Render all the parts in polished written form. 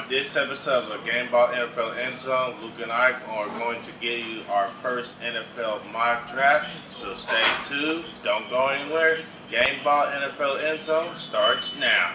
On this episode of the Gameball NFL Endzone, Luke and I are going to give you our first NFL mock draft. So stay tuned, don't go anywhere. Gameball NFL Endzone starts now.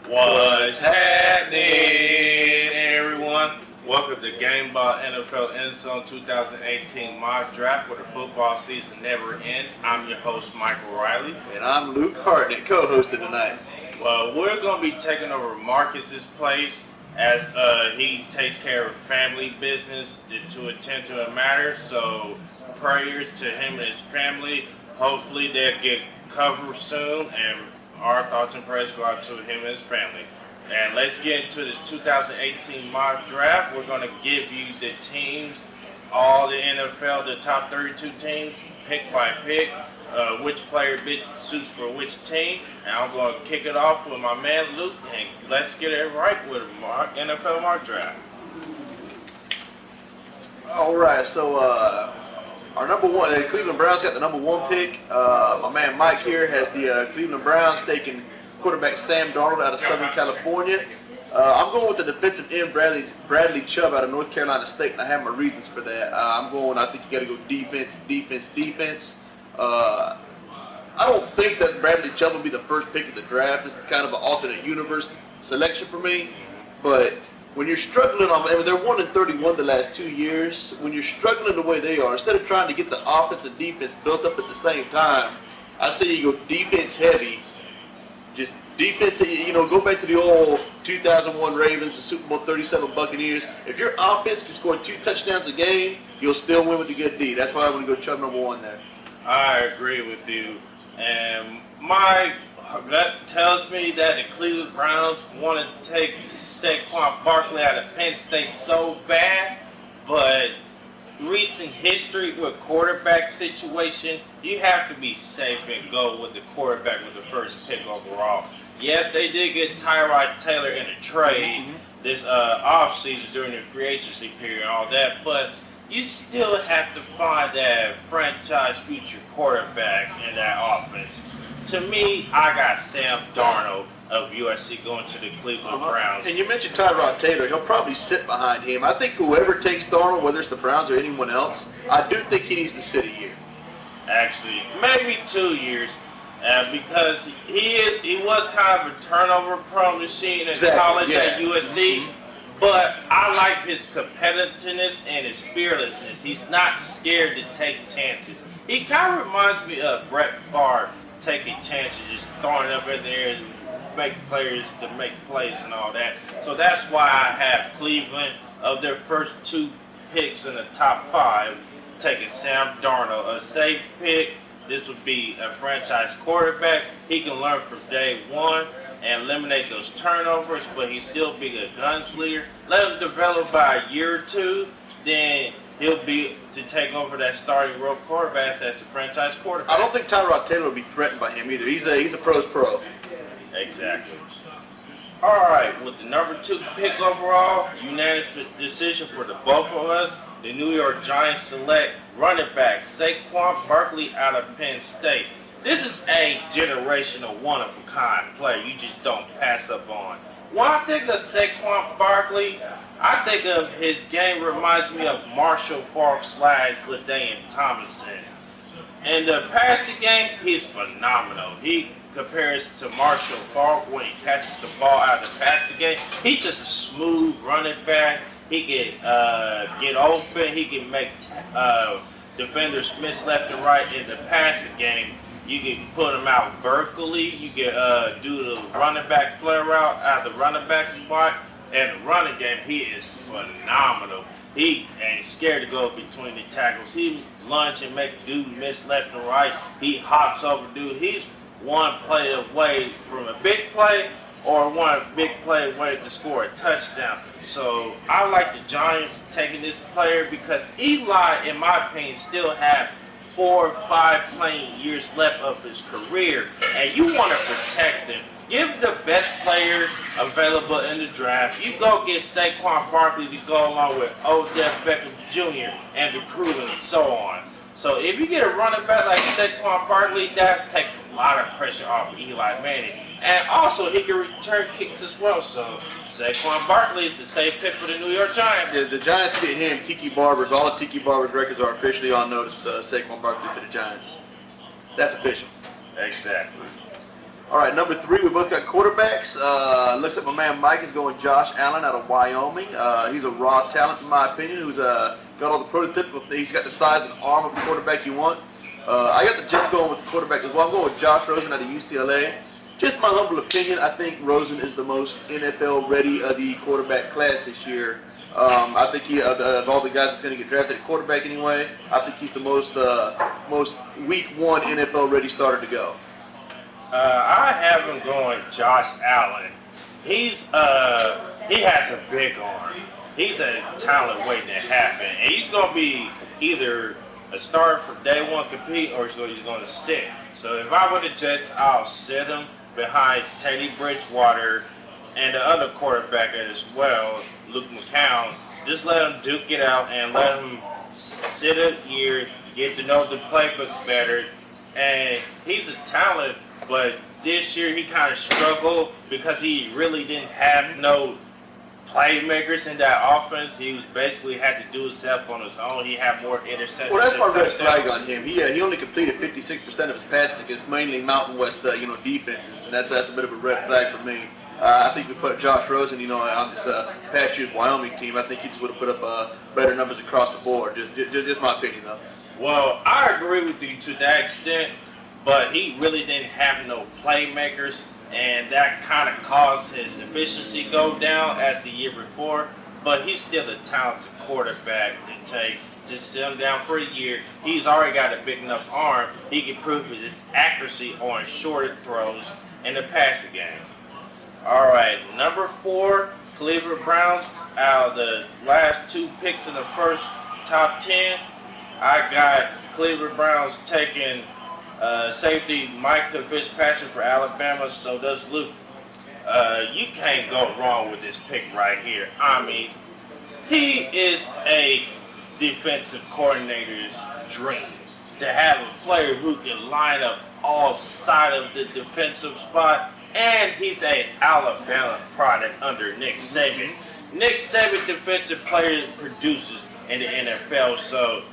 What's happening, everyone? Welcome to Gameball NFL Endzone 2018 mock draft, where the football season never ends. I'm your host, Michael Riley. And I'm Luke Hartnett, co-hosting tonight. Well, we're going to be taking over Marcus's place as he takes care of family business to attend to a matter. So prayers to him and his family. Hopefully they'll get covered soon, and our thoughts and prayers go out to him and his family. And let's get into this 2018 mock draft. We're going to give you the teams, all the NFL, the top 32 teams, pick by pick, which player best suits for which team. And I'm going to kick it off with my man Luke, and let's get it right with a NFL mock draft. All right, so our number one, the Cleveland Browns got the number one pick. My man Mike here has the Cleveland Browns taking quarterback Sam Darnold out of Southern California. I'm going with the defensive end Bradley Chubb out of North Carolina State, and I have my reasons for that. I think you got to go defense. I don't think that Bradley Chubb will be the first pick of the draft. This is kind of an alternate universe selection for me, but when you're struggling and they're 1-31 the last 2 years, when you're struggling the way they are, instead of trying to get the offense and defense built up at the same time, I say you go defense heavy. Just defense, go back to the old 2001 Ravens, the Super Bowl 37 Buccaneers. If your offense can score 2 touchdowns a game, you'll still win with a good D. That's why I'm going to go Chubb number one there. I agree with you. And my gut tells me that the Cleveland Browns want to take Saquon Barkley out of Penn State so bad, but recent history with quarterback situation, you have to be safe and go with the quarterback with the first pick overall. Yes, they did get Tyrod Taylor in a trade this offseason during the free agency period and all that, but you still have to find that franchise future quarterback in that offense. To me, I got Sam Darnold of USC going to the Cleveland Browns. And you mentioned Tyrod Taylor. He'll probably sit behind him. I think whoever takes Darnold, whether it's the Browns or anyone else, I do think he needs to sit a year. Actually, maybe 2 years, because he was kind of a turnover-prone machine in college at USC. But I like his competitiveness and his fearlessness. He's not scared to take chances. He kind of reminds me of Brett Favre, taking chances, just throwing up in there and make players to make plays and all that. So that's why I have Cleveland of their first 2 picks in the top 5, taking Sam Darnold, a safe pick. This would be a franchise quarterback. He can learn from day one and eliminate those turnovers, but he still be a gunslinger. Let him develop by a year or 2, then he'll be to take over that starting role quarterback as a franchise quarterback. I don't think Tyrod Taylor will be threatened by him either. He's a pro's pro. Exactly. All right, with the number 2 pick overall, unanimous decision for the both of us. The New York Giants select running back Saquon Barkley out of Penn State. This is a generational one-of-a-kind player you just don't pass up on. When I think of Saquon Barkley, I think of his game reminds me of Marshall Faulk / LaDainian Tomlinson. In the passing game, he's phenomenal. He compares to Marshall Faulk when he catches the ball out of the passing game. He's just a smooth running back. He can get open. He can make defenders miss left and right in the passing game. You can put him out vertically. You can do the running back flare route out of the running back spot. And the running game, he is phenomenal. He ain't scared to go between the tackles. He lunge and make dude miss left and right. He hops over dude. He's one play away from a big play or one big play away to score a touchdown. So I like the Giants taking this player because Eli, in my opinion, still have 4 or 5 playing years left of his career, and you want to protect him. Give the best player available in the draft. You go get Saquon Barkley to go along with Odell Beckham Jr. and the crew and so on. So if you get a running back like Saquon Barkley, that takes a lot of pressure off of Eli Manning. And also, he can return kicks as well. So Saquon Barkley is the safe pick for the New York Giants. The Giants get him. Tiki Barber's, all of Tiki Barber's records are officially on notice. Saquon Barkley to the Giants. That's official. Exactly. All right, number 3, we both got quarterbacks. Looks like my man Mike is going Josh Allen out of Wyoming. He's a raw talent, in my opinion, who's got all the prototypical things. He's got the size and arm of the quarterback you want. I got the Jets going with the quarterback as well. I'm going with Josh Rosen out of UCLA. Just my humble opinion, I think Rosen is the most NFL-ready of the quarterback class this year. I think he, of all the guys that's going to get drafted at quarterback anyway, I think he's the most week 1 NFL-ready starter to go. I have him going Josh Allen. He has a big arm. He's a talent waiting to happen. And he's going to be either a starter from day one compete or he's going to sit. So if I were the Jets, I'll sit him behind Teddy Bridgewater and the other quarterback as well, Luke McCown. Just let him duke it out and let him sit a year, get to know the playbook better. And he's a talent, but this year he kind of struggled because he really didn't have no playmakers in that offense. He was basically had to do himself on his own. He had more interceptions. Well, that's my red flag on him. He only completed 56% of his passes against mainly Mountain West defenses, and that's a bit of a red flag for me. I think we put Josh Rosen, on this Patriots Wyoming team. I think he just would have put up better numbers across the board. Just my opinion, though. Well, I agree with you to that extent, but he really didn't have no playmakers, and that kind of caused his efficiency go down as the year before. But he's still a talented quarterback to take. Just sit him down for a year. He's already got a big enough arm. He can prove his accuracy on shorter throws in the passing game. All right, number 4, Cleveland Browns. Out of the last 2 picks in the first top 10, I got Cleveland Browns taking safety Micah Fitzpatrick for Alabama. So does Luke. You can't go wrong with this pick right here. I mean, he is a defensive coordinator's dream to have a player who can line up all sides of the defensive spot. And he's an Alabama product under Nick Saban. Nick Saban defensive player produces in the NFL. So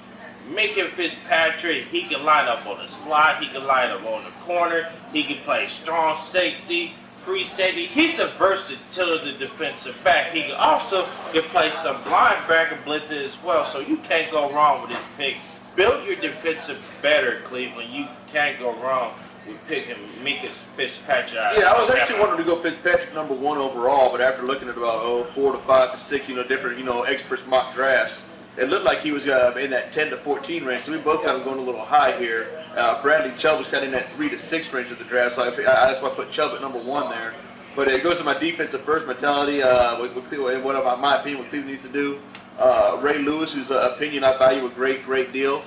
Micah Fitzpatrick, he can line up on the slot, he can line up on the corner, he can play strong safety, free safety. He's a versatility defensive back. He also can play some linebacker blitzes as well. So you can't go wrong with this pick. Build your defensive better, Cleveland. You can't go wrong with picking Micah Fitzpatrick. Yeah, I was actually wanting to go Fitzpatrick number 1 overall, but after looking at about 4 to 5 to 6, different experts mock drafts, it looked like he was in that 10 to 14 range. So we both got him going a little high here. Bradley Chubb was kind of in that 3 to 6 range of the draft, so that's why I put Chubb at number 1 there. But it goes to my defensive first mentality. With Cleveland, and what my opinion, what Cleveland needs to do. Ray Lewis, whose opinion I value a great deal.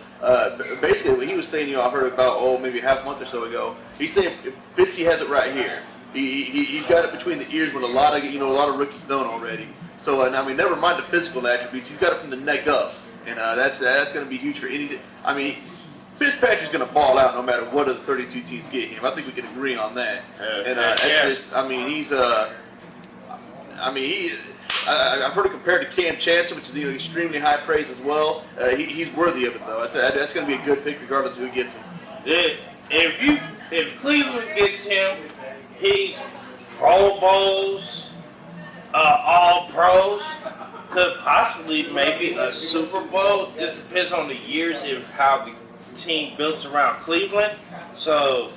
Basically, what he was saying, I heard about maybe half a month or so ago. He's saying Fitzy has it right here. He's got it between the ears when a lot of rookies don't already. So I mean, never mind the physical attributes. He's got it from the neck up, and that's going to be huge for any. I mean, Fitzpatrick's going to ball out no matter what of the 32 teams get him. I think we can agree on that. I've heard it compared to Cam Chancellor, which is extremely high praise as well. He's worthy of it, though. That's going to be a good pick regardless of who gets him. If Cleveland gets him, he's Pro Bowls, All Pros, could possibly maybe a Super Bowl. Just depends on the years of how the team built around Cleveland. So,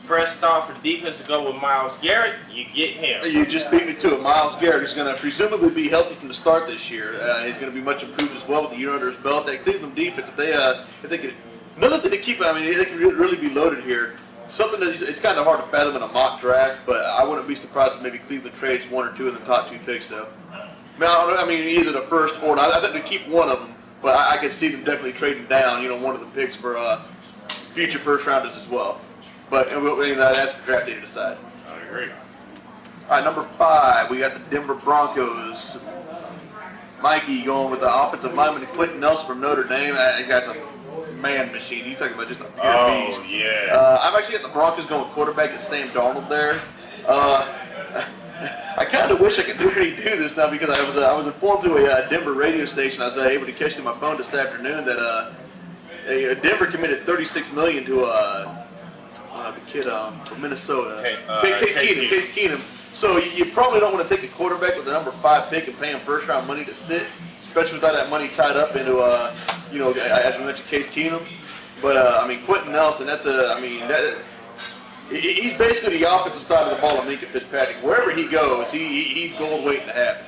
first off, for defense to go with Myles Garrett, you get him. You just beat me to it. Myles Garrett is going to presumably be healthy from the start this year. He's going to be much improved as well with the year under his belt. That Cleveland defense, if they could, another thing to keep, they can really be loaded here. Something that it's kind of hard to fathom in a mock draft, but I wouldn't be surprised if maybe Cleveland trades one or two of the top 2 picks, though. Either the first or I think they keep one of them, but I could see them definitely trading down, one of the picks for future first rounders as well. But that's the draft day to decide. I agree. All right, number 5, we got the Denver Broncos. Mikey going with the offensive lineman Quentin Nelson from Notre Dame. That guy's a man machine. You talking about just a pure beast. Yeah. I've actually got the Broncos going quarterback at Sam Darnold there. I kind of wish I could really do this now because I was informed through a Denver radio station. I was able to catch through my phone this afternoon that Denver committed $36 million to the kid from Minnesota, Case Keenum. So you probably don't want to take a quarterback with the number 5 pick and pay him first round money to sit, especially without that money tied up into as we mentioned, Case Keenum. But Quentin Nelson, he's basically the offensive side of the ball of Minka Fitzpatrick. Wherever he goes, he's gold waiting to happen.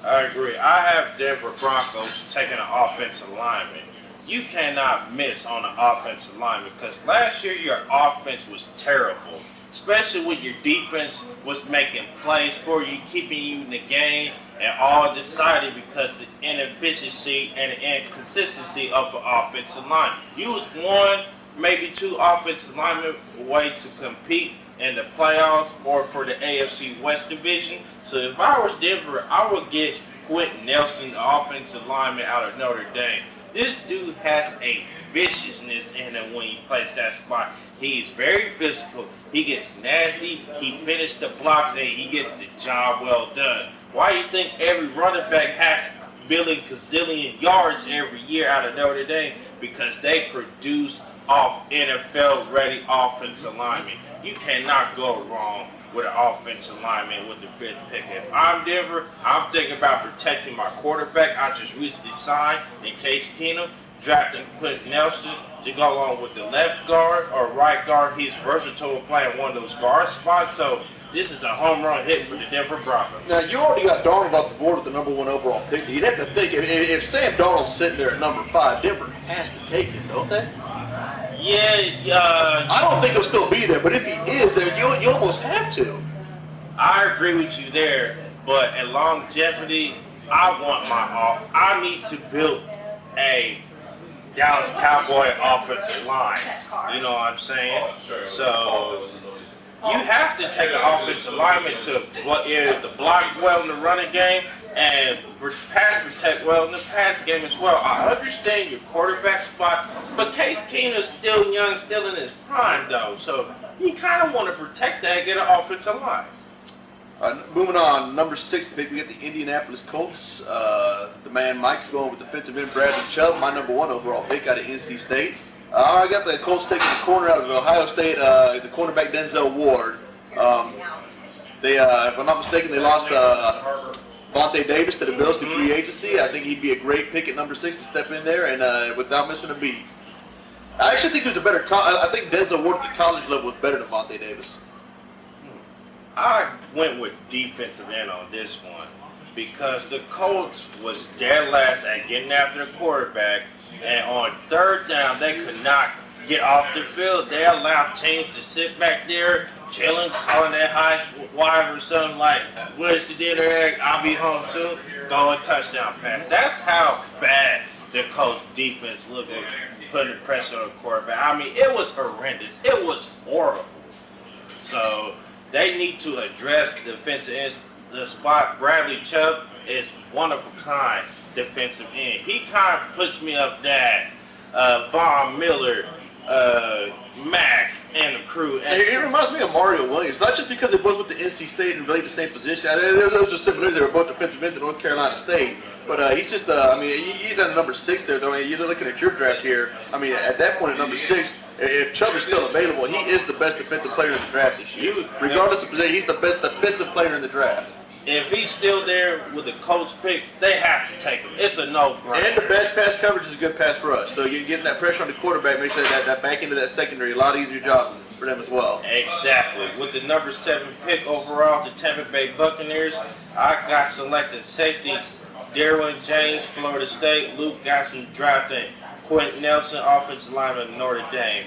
I agree. I have Denver Broncos taking an offensive lineman. You cannot miss on the offensive lineman because last year your offense was terrible, especially when your defense was making plays for you, keeping you in the game, and all decided because the inefficiency and the inconsistency of the offensive line. You was 1, maybe 2 offensive linemen away to compete in the playoffs or for the AFC West Division. So if I was Denver, I would get Quentin Nelson, the offensive lineman out of Notre Dame. This dude has a viciousness in him when he plays that spot. He's very physical. He gets nasty. He finishes the blocks and he gets the job well done. Why do you think every running back has gazillion yards every year out of Notre Dame? Because they produce off NFL-ready offensive linemen. You cannot go wrong with an offensive lineman with the 5th pick. If I'm Denver, I'm thinking about protecting my quarterback. I just recently signed in Case Keenum, drafting Quentin Nelson to go along with the left guard or right guard. He's versatile playing one of those guard spots. So this is a home run hit for the Denver Broncos. Now, you already got Darnold off the board with the number 1 overall pick. You'd have to think, if Sam Darnold's sitting there at number 5, Denver has to take him, don't they? Yeah. I don't think he'll still be there, but if he is there, you almost have to. I agree with you there, but in longevity, I need to build a Dallas Cowboy offensive line. You know what I'm saying? So you have to take an offensive lineman to block well in the running game and pass protect well in the pass game as well. I understand your quarterback spot, but Case Keenum's still young, still in his prime though. So you kind of want to protect that and get an offensive line. Moving on, number 6 pick, we got the Indianapolis Colts. The man Mike's going with defensive end Bradley Chubb, my number 1 overall pick out of NC State. I got the Colts taking the corner out of Ohio State, the cornerback Denzel Ward. If I'm not mistaken, they lost Vontae Davis to the Bills to free agency. I think he'd be a great pick at number 6 to step in there and without missing a beat. I actually think there's a better. I think Denzel Ward at the college level was better than Vontae Davis. I went with defensive end on this one because the Colts was dead last at getting after the quarterback, and on 3rd down they could not get off the field. They allowed teams to sit back there, chilling, calling that high wide or something like, "Where's the dinner egg? I'll be home soon." Throw a touchdown pass. That's how bad the Colts defense looked at putting pressure on the quarterback. It was horrendous. It was horrible. So they need to address the defensive end. The spot Bradley Chubb is one of a kind defensive end. He kind of puts me up that Von Miller Mac and the crew. And it reminds me of Mario Williams, not just because they both went to NC State and played the same position. There was just similarities. They were both defensive ends at North Carolina State. But he's just, he's done number 6 there, though. I mean, you're looking at your draft here. I mean, at that point at number 6, if Chubb is still available, he is the best defensive player in the draft this year. Regardless of position, he's the best defensive player in the draft. If he's still there with the Colts pick, they have to take him. It's a no-brainer. And the best pass coverage is a good pass rush. So you're getting that pressure on the quarterback makes that back into that secondary a lot easier job for them as well. Exactly. With the number 7 pick overall, the Tampa Bay Buccaneers, I got selected safeties. Derwin James, Florida State. Luke got some drafting. Quentin Nelson, offensive lineman, Notre Dame.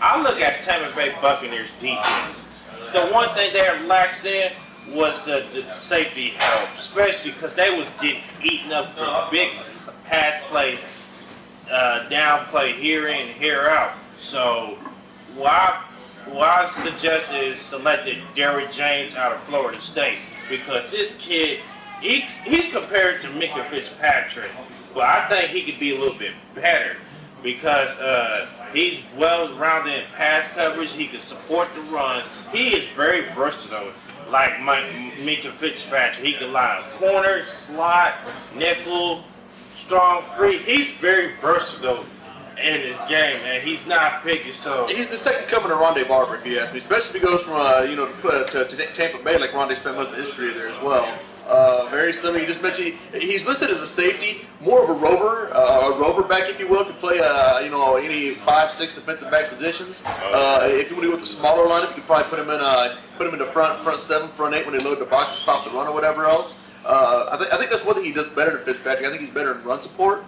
I look at Tampa Bay Buccaneers defense. The one thing they're lax in was the safety help, especially because they was getting eaten up for big pass plays, down play here in, here out. So what I suggest is selected Derwin James out of Florida State, because this kid, he's compared to Minka Fitzpatrick, but I think he could be a little bit better because he's well-rounded in pass coverage. He can support the run. He is very versatile. Like Minka Fitzpatrick, he can lie on corner, slot, nickel, strong free. He's very versatile in his game, and he's not picky. So he's the second coming of Rondé Barber, if you ask me. Especially if he goes from to Tampa Bay, like Rondé spent most of his career there as well. Very similar. You just mentioned he's listed as a safety, more of a rover back, if you will, to play any 5-6 defensive back positions. If you want to go with the smaller lineup, you could probably put him in the front 7, front 8 when they load the box to stop the run or whatever else. I think that's one thing he does better than Fitzpatrick. I think he's better in run support.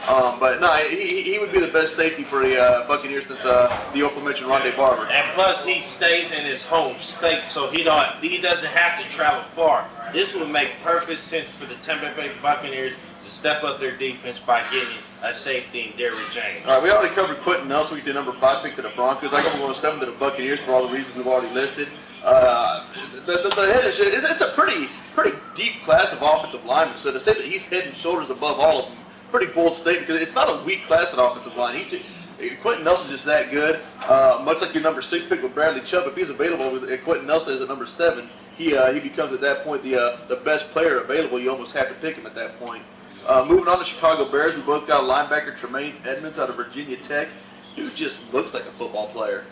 But no, he would be the best safety for the Buccaneers since the aforementioned Rondé Barber. And plus, he stays in his home state, so he doesn't have to travel far. This would make perfect sense for the Tampa Bay Buccaneers to step up their defense by getting a safety in Derwin James. All right, we already covered Quentin Nelson. We did number 5 pick to the Broncos. I got going 7 to the Buccaneers for all the reasons we've already listed. It's a pretty deep class of offensive linemen. So to say that he's head and shoulders above all of them, pretty bold statement, because it's not a weak class at offensive line. Quentin Nelson's just that good. Much like your number 6 pick with Bradley Chubb, if he's available with Quentin Nelson as a number 7, he becomes at that point the best player available. You almost have to pick him at that point. Moving on to Chicago Bears, we both got linebacker Tremaine Edmonds out of Virginia Tech. Dude just looks like a football player.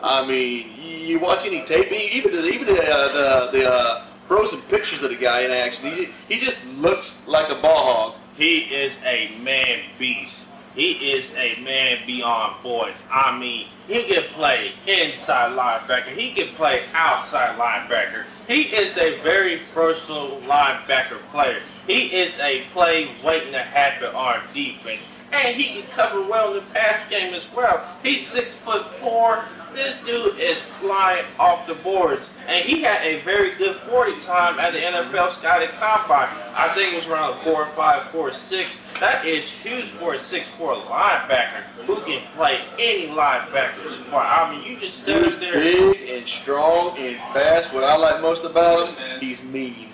I mean, you watch any tape, even the frozen pictures of the guy in action, he just looks like a ball hog. He is a man beast. He is a man beyond boys. I mean, he can play inside linebacker. He can play outside linebacker. He is a very versatile linebacker player. He is a play waiting to happen on defense. And he can cover well in the pass game as well. He's 6'4". This dude is flying off the boards. And he had a very good 40 time at the NFL Scouting Combine. I think it was around 4.5, 4.6. That is huge for a 6'4" linebacker who can play any linebacker spot. I mean, you just sit up there. Big and strong and fast. What I like most about him, he's mean.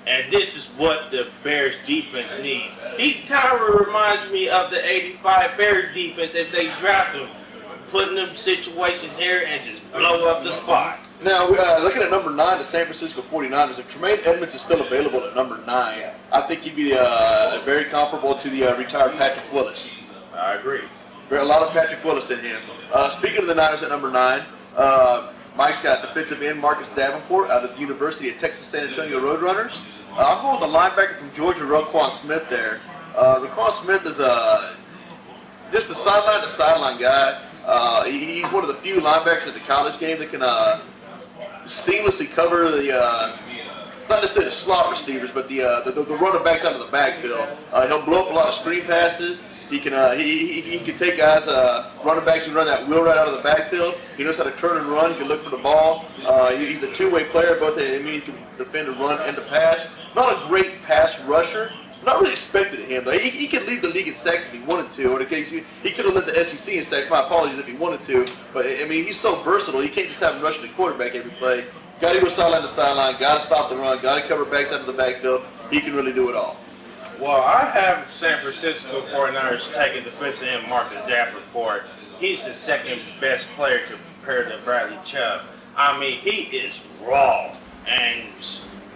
And this is what the Bears defense needs. He kind of reminds me of the 85 Bears defense if they draft him. Putting them situations here and just blow up the spot. Now, looking at number 9, the San Francisco 49ers, if Tremaine Edmonds is still available at number 9, I think he'd be very comparable to the retired Patrick Willis. I agree. There's a lot of Patrick Willis in him. Speaking of the Niners at number 9, Mike's got defensive end Marcus Davenport out of the University of Texas San Antonio Roadrunners. I'm going with the linebacker from Georgia, Roquan Smith there. Roquan Smith is just a sideline-to-sideline guy. He's one of the few linebackers at the college game that can seamlessly cover the, not necessarily the slot receivers, but the running backs out of the backfield. He'll blow up a lot of screen passes. He can take guys, running backs who run that wheel right out of the backfield. He knows how to turn and run. He can look for the ball. He's a two-way player, both. I mean, he can defend the run and the pass. Not a great pass rusher. Not really expected of him, though. He could lead the league in sacks if he wanted to. Or in case he could have led the SEC in sacks. My apologies if he wanted to. But, I mean, he's so versatile. You can't just have him rushing the quarterback every play. Got to go sideline to sideline. Got to stop the run. Got to cover backs out of the backfield. He can really do it all. Well, I have San Francisco 49ers taking defensive end Marcus Davenport. he's the second best player compared to Bradley Chubb. I mean, he is raw, and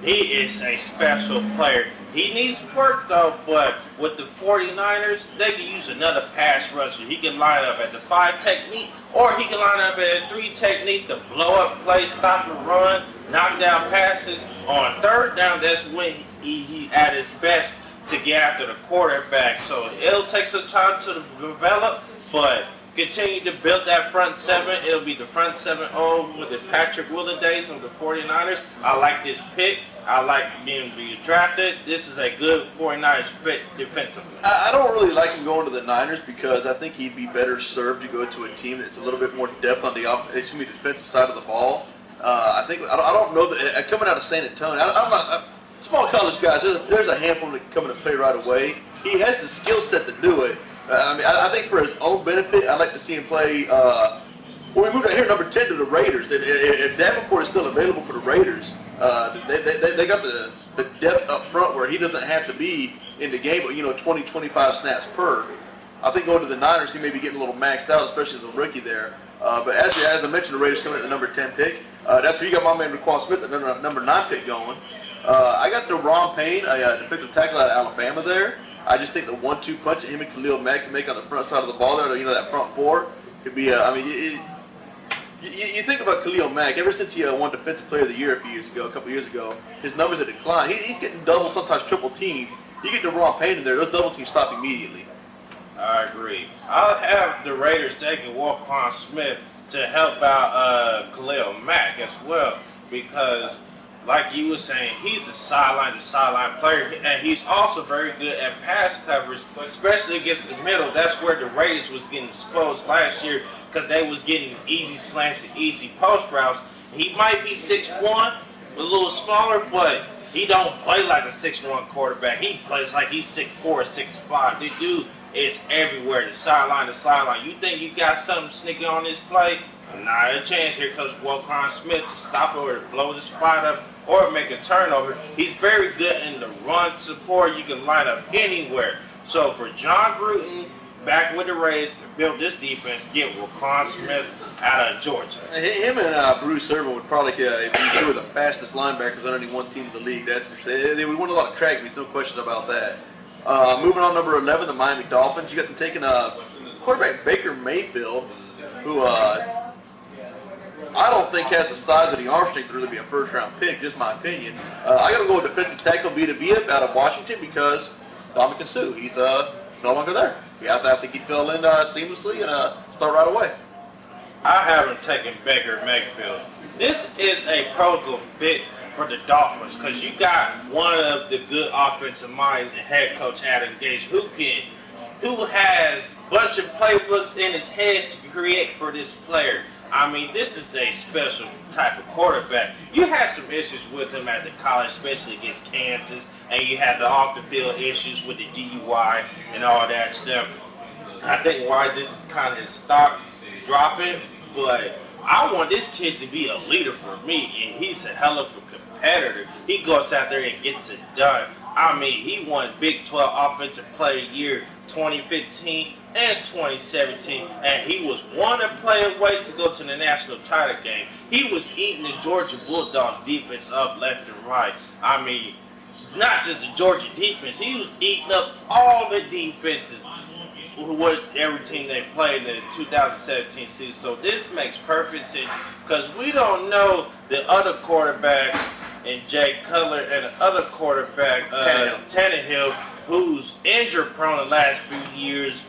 he is a special player. He needs work, though, but with the 49ers, they can use another pass rusher. He can line up at the 5 technique, or he can line up at a 3 technique to blow up plays, stop the run, knock down passes. On third down, that's when he at his best to get after the quarterback. So it'll take some time to develop, but continue to build that front seven. It'll be the front 7-0 with the Patrick Willis days of the 49ers. I like this pick. I like being drafted. This is a good 49ers fit defensively. I don't really like him going to the Niners because I think he'd be better served to go to a team that's a little bit more depth on the defensive side of the ball. I don't know that coming out of San Antonio. I'm not small college guys. There's a handful that can come in and play right away. He has the skill set to do it. I think for his own benefit, I'd like to see him play. Well, we moved out here, number 10, to the Raiders. If Davenport is still available for the Raiders, they got the depth up front where he doesn't have to be in the game, but 20, 25 snaps per. I think going to the Niners, he may be getting a little maxed out, especially as a rookie there. But as I mentioned, the Raiders coming at the number 10 pick. That's where you got my man Raquan Smith, the number 9 pick going. I got Deron Payne, a defensive tackle out of Alabama there. I just think the 1-2 punch that him and Khalil Mack can make on the front side of the ball there, that front four, could be, you think about Khalil Mack, ever since he won Defensive Player of the Year a couple years ago, his numbers have declined. He's getting double, sometimes triple teamed. You get Deron Payne in there, those double teams stop immediately. I agree. I'll have the Raiders taking Raquan Smith to help out Khalil Mack as well, because like you were saying, he's a sideline-to-sideline player, and he's also very good at pass coverage, especially against the middle. That's where the Raiders was getting exposed last year because they was getting easy slants and easy post routes. He might be 6'1", a little smaller, but he don't play like a 6'1" quarterback. He plays like he's 6'4", 6'5". This dude is everywhere, the sideline to sideline. You think you got something sneaking on this play? Not a chance. Here comes Raquan Smith to stop it or to blow the spot up or make a turnover. He's very good in the run support. You can line up anywhere. So for John Gruden, back with the Rays to build this defense, get Raquan Smith out of Georgia. Him and Bruce Irvin would probably be two of the fastest linebackers on any one team in the league. That's for sure. They would win a lot of track meets, no question about that. Moving on, number 11, the Miami Dolphins. You got them taking quarterback Baker Mayfield, who I don't think has the size of the arm strength to really be a first-round pick, just my opinion. I got to go with defensive tackle Vita out of Washington because Dominican Sue, he's no longer there. I think he'd fill in seamlessly and start right away. I haven't taken Baker Mayfield. This is a protocol fit for the Dolphins because you got one of the good offensive minds, head coach Adam Gase, who has a bunch of playbooks in his head to create for this player. I mean, this is a special type of quarterback. You had some issues with him at the college, especially against Kansas, and you had the off-the-field issues with the DUI and all that stuff. I think why this is kind of his stock dropping, but I want this kid to be a leader for me, and he's a hell of a competitor. He goes out there and gets it done. I mean, he won Big 12 Offensive Player of the Year 2015 and 2017, and he was one play away to go to the national title game. He was eating the Georgia Bulldogs defense up left and right. I mean, not just the Georgia defense, he was eating up all the defenses with every team they played in the 2017 season. So this makes perfect sense because we don't know the other quarterbacks and Jay Cutler and the other quarterback, Tannehill, who's injury prone the last few years.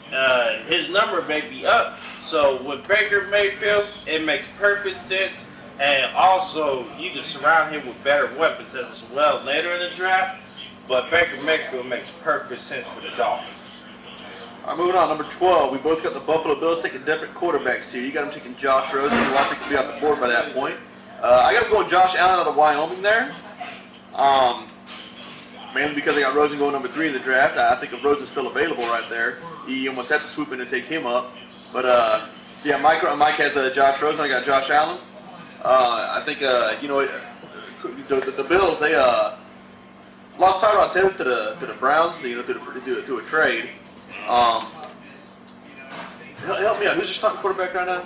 His number may be up. So with Baker Mayfield, it makes perfect sense. And also, you can surround him with better weapons as well later in the draft. But Baker Mayfield makes perfect sense for the Dolphins. All right, moving on, number 12. We both got the Buffalo Bills taking different quarterbacks here. You got them taking Josh Rosen, who I think will be off the board by that point. I got him going Josh Allen out of Wyoming there. Mainly because I got Rosen going number 3 in the draft. I think if Rosen's still available right there, you almost have to swoop in and take him up. But, yeah, Mike has Josh Rosen. I got Josh Allen. I think, the Bills, they lost Tyrod Taylor to the Browns, to a trade. Help me out. Who's your starting quarterback right now?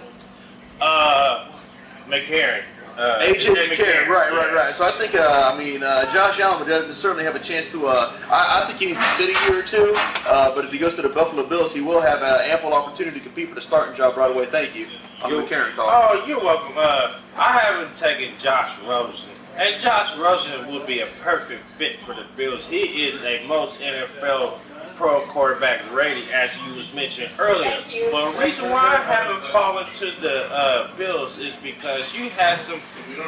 McCarron. AJ McCarron, right. So I think, Josh Allen would certainly have a chance to. I think he needs to sit a year or two. But if he goes to the Buffalo Bills, he will have ample opportunity to compete for the starting job right away. Thank you. I'm the McCarron call. Oh, you're welcome. I haven't taken Josh Rosen, and Josh Rosen would be a perfect fit for the Bills. He is a most NFL pro quarterback rating, as you was mentioned earlier. But the reason why I haven't fallen to the Bills is because you had some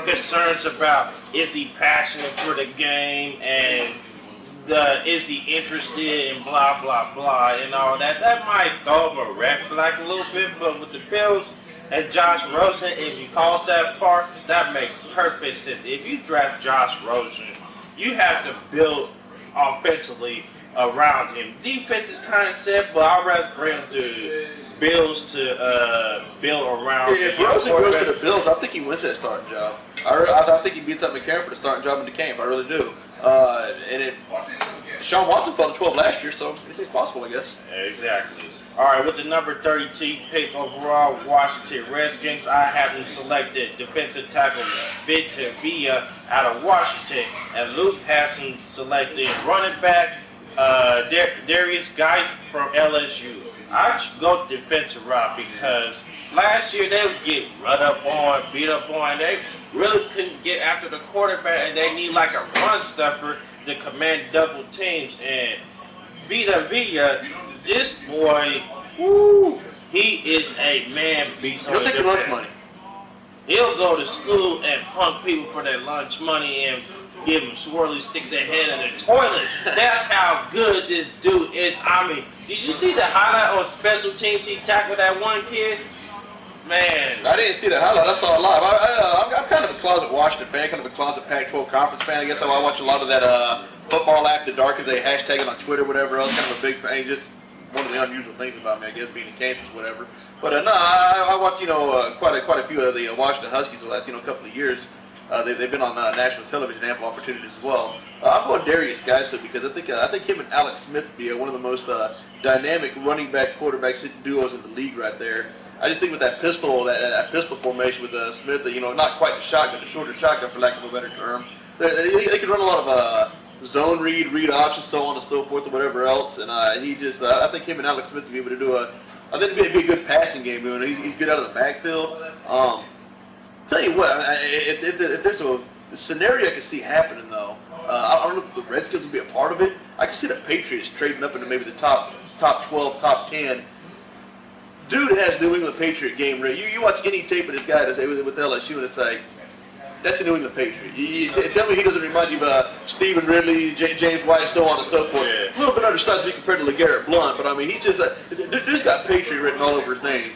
concerns about, is he passionate for the game, and is he interested in blah blah blah and all that. That might throw him a red flag a little bit, but with the Bills and Josh Rosen, if he falls that far, that makes perfect sense. If you draft Josh Rosen, you have to build offensively around him. Defense is kind of set, but I'd rather for him to build around. If Rosen goes to the Bills, I think he wins that starting job. I think he beats up McCarron for the starting job in the game. I really do. Sean Watson fell to 12 last year, so anything's possible, I guess. Exactly. All right, with the number 32 pick overall, Washington Redskins, I have them selected defensive tackle Mintue out of Washington, and Luke has him selected running back Darius Geis from LSU. I go defensive route because last year they would get run up on, beat up on. They really couldn't get after the quarterback, and they need like a run stuffer to command double teams. And Villa, this boy, he is a man beast. He'll take your lunch money. He'll go to school and punk people for their lunch money and give them swirly, stick their head in the toilet. That's how good this dude is. I mean, did you see the highlight on special teams? He tackled that one kid. Man, I didn't see the highlight. I saw it live. I'm kind of a closet Washington fan, kind of a closet Pac-12 conference fan. I guess I watch a lot of that football after dark, as they hashtag it on Twitter, whatever else. Kind of a big fan. Just one of the unusual things about me, I guess, being in Kansas, whatever. But no, I watched quite a few of the Washington Huskies the last couple of years. They've been on national television, ample opportunities as well. I'm going Darius Geis because I think him and Alex Smith would be one of the most dynamic running back quarterback duos in the league right there. I just think with that pistol, that pistol formation with Smith, not quite the shotgun, the shorter shotgun for lack of a better term. They can run a lot of zone read options, so on and so forth, or whatever else. And I think him and Alex Smith would be able to do I think it'd be a good passing game. He's good out of the backfield. Tell you what, if there's a scenario I can see happening though, I don't know if the Redskins will be a part of it. I can see the Patriots trading up into maybe the top 12, top 10. Dude has New England Patriot game ready. You watch any tape of this guy with LSU and it's like, that's a New England Patriot. You tell me he doesn't remind you of Stephen Ridley, James White, so on and so forth. Yeah. A little bit undersized to be compared to LeGarrette Blount, but I mean, he's just dude's got Patriot written all over his name.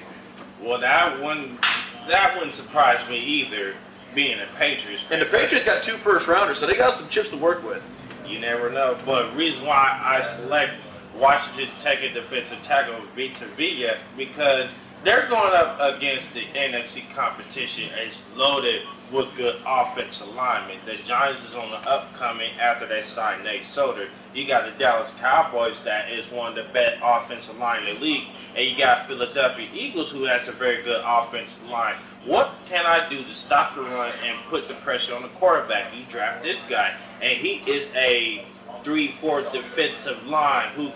Well, that wouldn't surprise me either, being a Patriots fan. And the Patriots got 2 first-rounders, so they got some chips to work with. You never know. But the reason why I select Washington taking defensive tackle Villa because they're going up against the NFC competition. It's loaded with good offensive linemen. The Giants is on the upcoming after they signed Nate Solder. You got the Dallas Cowboys that is one of the best offensive line in the league. And you got Philadelphia Eagles who has a very good offensive line. What can I do to stop the run and put the pressure on the quarterback? You draft this guy, and he is a 3-4 defensive line who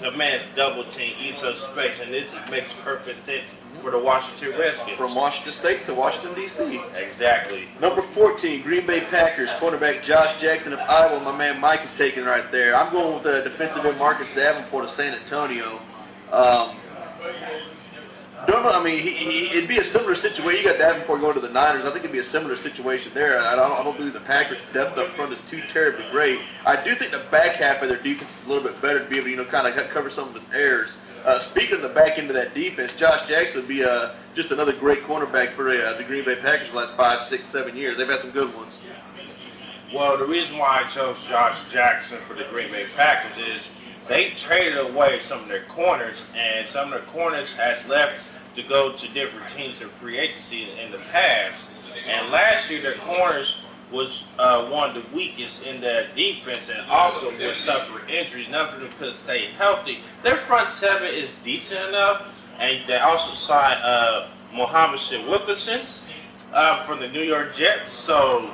commands double team, eats up space, and this makes perfect sense for the Washington Redskins. From Washington State to Washington, D.C. Exactly. Number 14, Green Bay Packers, cornerback Josh Jackson of Iowa. My man Mike is taking right there. I'm going with the defensive end Marcus Davenport of San Antonio. Don't know. I mean, it'd be a similar situation. You got Davenport going to the Niners. I think it'd be a similar situation there. I don't believe the Packers' depth up front is too terribly great. I do think the back half of their defense is a little bit better to be able to, kind of cover some of his errors. Speaking of the back end of that defense, Josh Jackson would be just another great cornerback for the Green Bay Packers the last 5, 6, 7 years. They've had some good ones. Well, the reason why I chose Josh Jackson for the Green Bay Packers is they traded away some of their corners, and some of their corners has left to go to different teams in free agency in the past. And last year, their corners was one of the weakest in the defense and also was suffering injuries. None of them could stay healthy. Their front seven is decent enough, and they also signed Mohammed Wilkerson from the New York Jets. So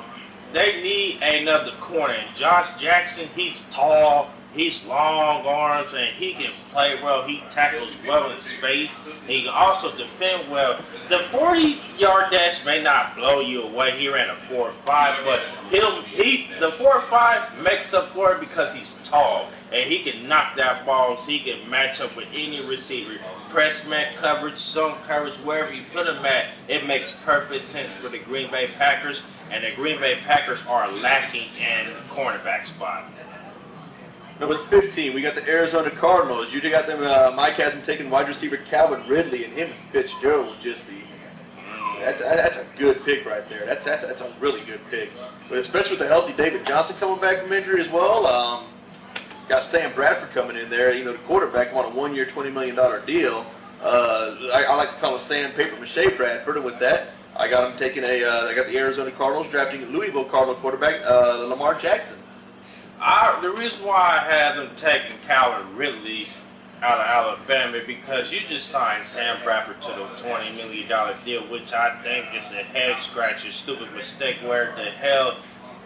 they need another corner. And Josh Jackson, he's tall, he's long arms, and he can play well. He tackles well in space. He can also defend well. The 40-yard dash may not blow you away. He ran a 4.5, but the 4.5 makes up for it because he's tall. And he can knock down balls. He can match up with any receiver. Press man coverage, zone coverage, wherever you put him at, it makes perfect sense for the Green Bay Packers. And the Green Bay Packers are lacking in cornerback spot. Number 15, we got the Arizona Cardinals. You got them. Mike has them taking wide receiver Calvin Ridley, and him and Fitzgerald will just be. That's a good pick right there. That's a really good pick, but especially with the healthy David Johnson coming back from injury as well. Got Sam Bradford coming in there. You know, the quarterback on a 1-year, $20 million deal. I like to call him Sam Paper Mache Bradford, and with that, I got him taking I got the Arizona Cardinals drafting a Louisville Cardinal quarterback, Lamar Jackson. The reason why I had them taking Calvin Ridley out of Alabama because you just signed Sam Bradford to the $20 million deal, which I think is a head-scratcher, stupid mistake. Where the hell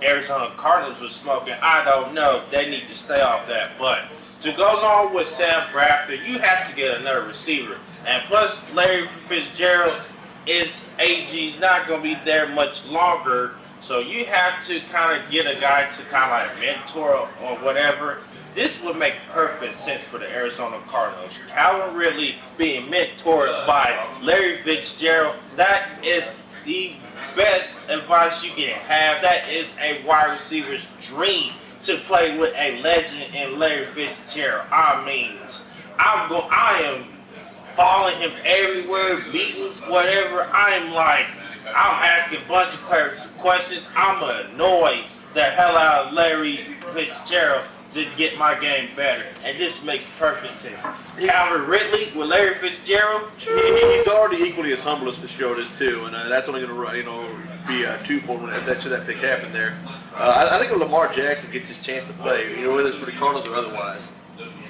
Arizona Cardinals was smoking, I don't know. They need to stay off that. But to go along with Sam Bradford, you have to get another receiver. And plus, Larry Fitzgerald, his AG's not going to be there much longer. So you have to kind of get a guy to kind of like mentor or whatever. This would make perfect sense for the Arizona Cardinals. Calvin Ridley being mentored by Larry Fitzgerald, that is the best advice you can have. That is a wide receiver's dream to play with a legend in Larry Fitzgerald. I mean, I am following him everywhere, meetings, whatever. I'm asking a bunch of questions. I'm annoyed the hell out of Larry Fitzgerald to get my game better, and this makes perfect sense. Calvin Ridley with Larry Fitzgerald, he's already equally as humble as Fitzgerald is too, and that's only going to be twofold when that pick happened there. I think if Lamar Jackson gets his chance to play, whether it's for the Cardinals or otherwise,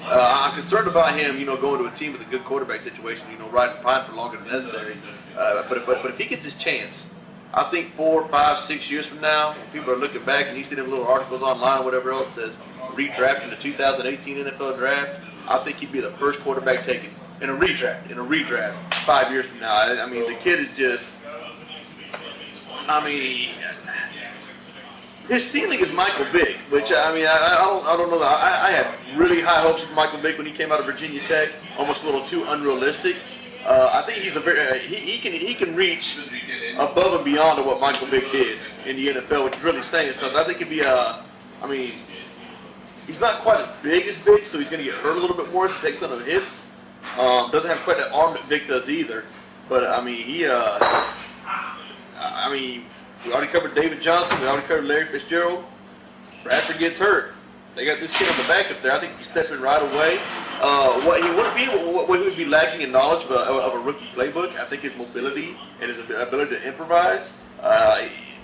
I'm concerned about him, going to a team with a good quarterback situation, riding pine for longer than necessary. But if he gets his chance, I think 4, 5, 6 years from now, when people are looking back and you see them little articles online or whatever else says redraft in the 2018 NFL draft, I think he'd be the first quarterback taken in a redraft 5 years from now. I mean, the kid is just, his ceiling is Michael Vick, which I don't know. I had really high hopes for Michael Vick when he came out of Virginia Tech, almost a little too unrealistic. I think he's he can reach above and beyond of what Michael Vick did in the NFL, which is really saying stuff. I think he'd be he's not quite as big as Vick, so he's going to get hurt a little bit more to take some of the hits. Doesn't have quite that arm that Vick does either. But we already covered David Johnson. We already covered Larry Fitzgerald. Bradford gets hurt. They got this kid on the back up there. I think he can step in right away. What he would be lacking in knowledge of a rookie playbook, I think his mobility and his ability to improvise.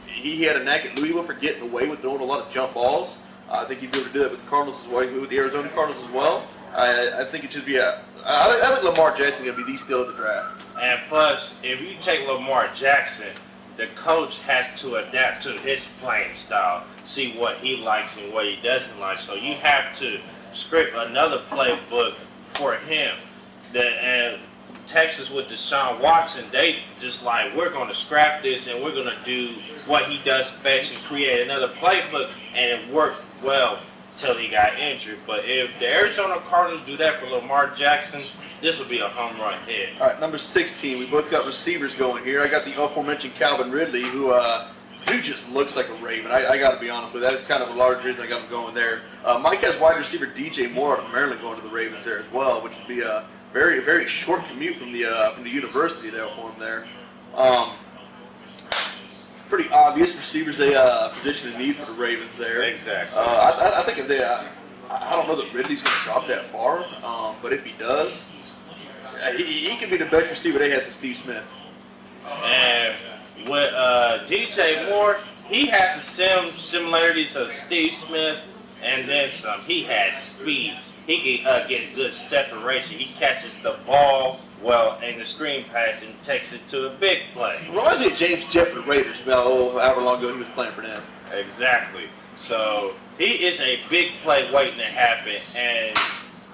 He had a knack at Louisville for getting away with throwing a lot of jump balls. I think he'd be able to do that with the Cardinals as well, with the Arizona Cardinals as well. I think it should be I think Lamar Jackson is going to be the steal of the draft. And plus, if you take Lamar Jackson, the coach has to adapt to his playing style, see what he likes and what he doesn't like. So you have to script another playbook for him. And Texas with Deshaun Watson, they just we're going to scrap this and we're going to do what he does best and create another playbook, and it worked well till he got injured. But if the Arizona Cardinals do that for Lamar Jackson, this will be a home run hit. All right, number 16. We both got receivers going here. I got the aforementioned Calvin Ridley, who just looks like a Raven. I got to be honest with you. That is kind of a large reason I got him going there. Mike has wide receiver DJ Moore out of Maryland going to the Ravens there as well, which would be a very, very short commute from the university there for him there. Pretty obvious receivers a position in need for the Ravens there. Exactly. I think if they, I don't know that Ridley's going to drop that far, but if he does, he could be the best receiver they have since Steve Smith. And with DJ Moore, he has some similarities of Steve Smith and then some. He has speed. he can get good separation. He catches the ball well in the screen pass and takes it to a big play. Reminds me of James Jeff for the Raiders about however long ago he was playing for them. Exactly. So he is a big play waiting to happen, and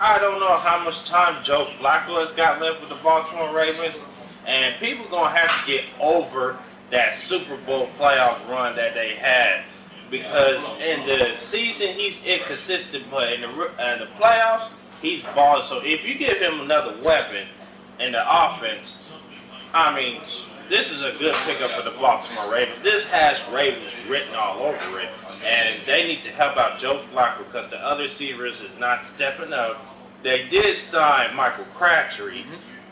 I don't know how much time Joe Flacco has got left with the Baltimore Ravens, and people going to have to get over that Super Bowl playoff run that they had, because in the season he's inconsistent, but in the playoffs he's balling. So if you give him another weapon in the offense, I mean, this is a good pickup for the Baltimore Ravens. This has Ravens written all over it, and they need to help out Joe Flacco because the other receivers is not stepping up. They did sign Michael Crabtree,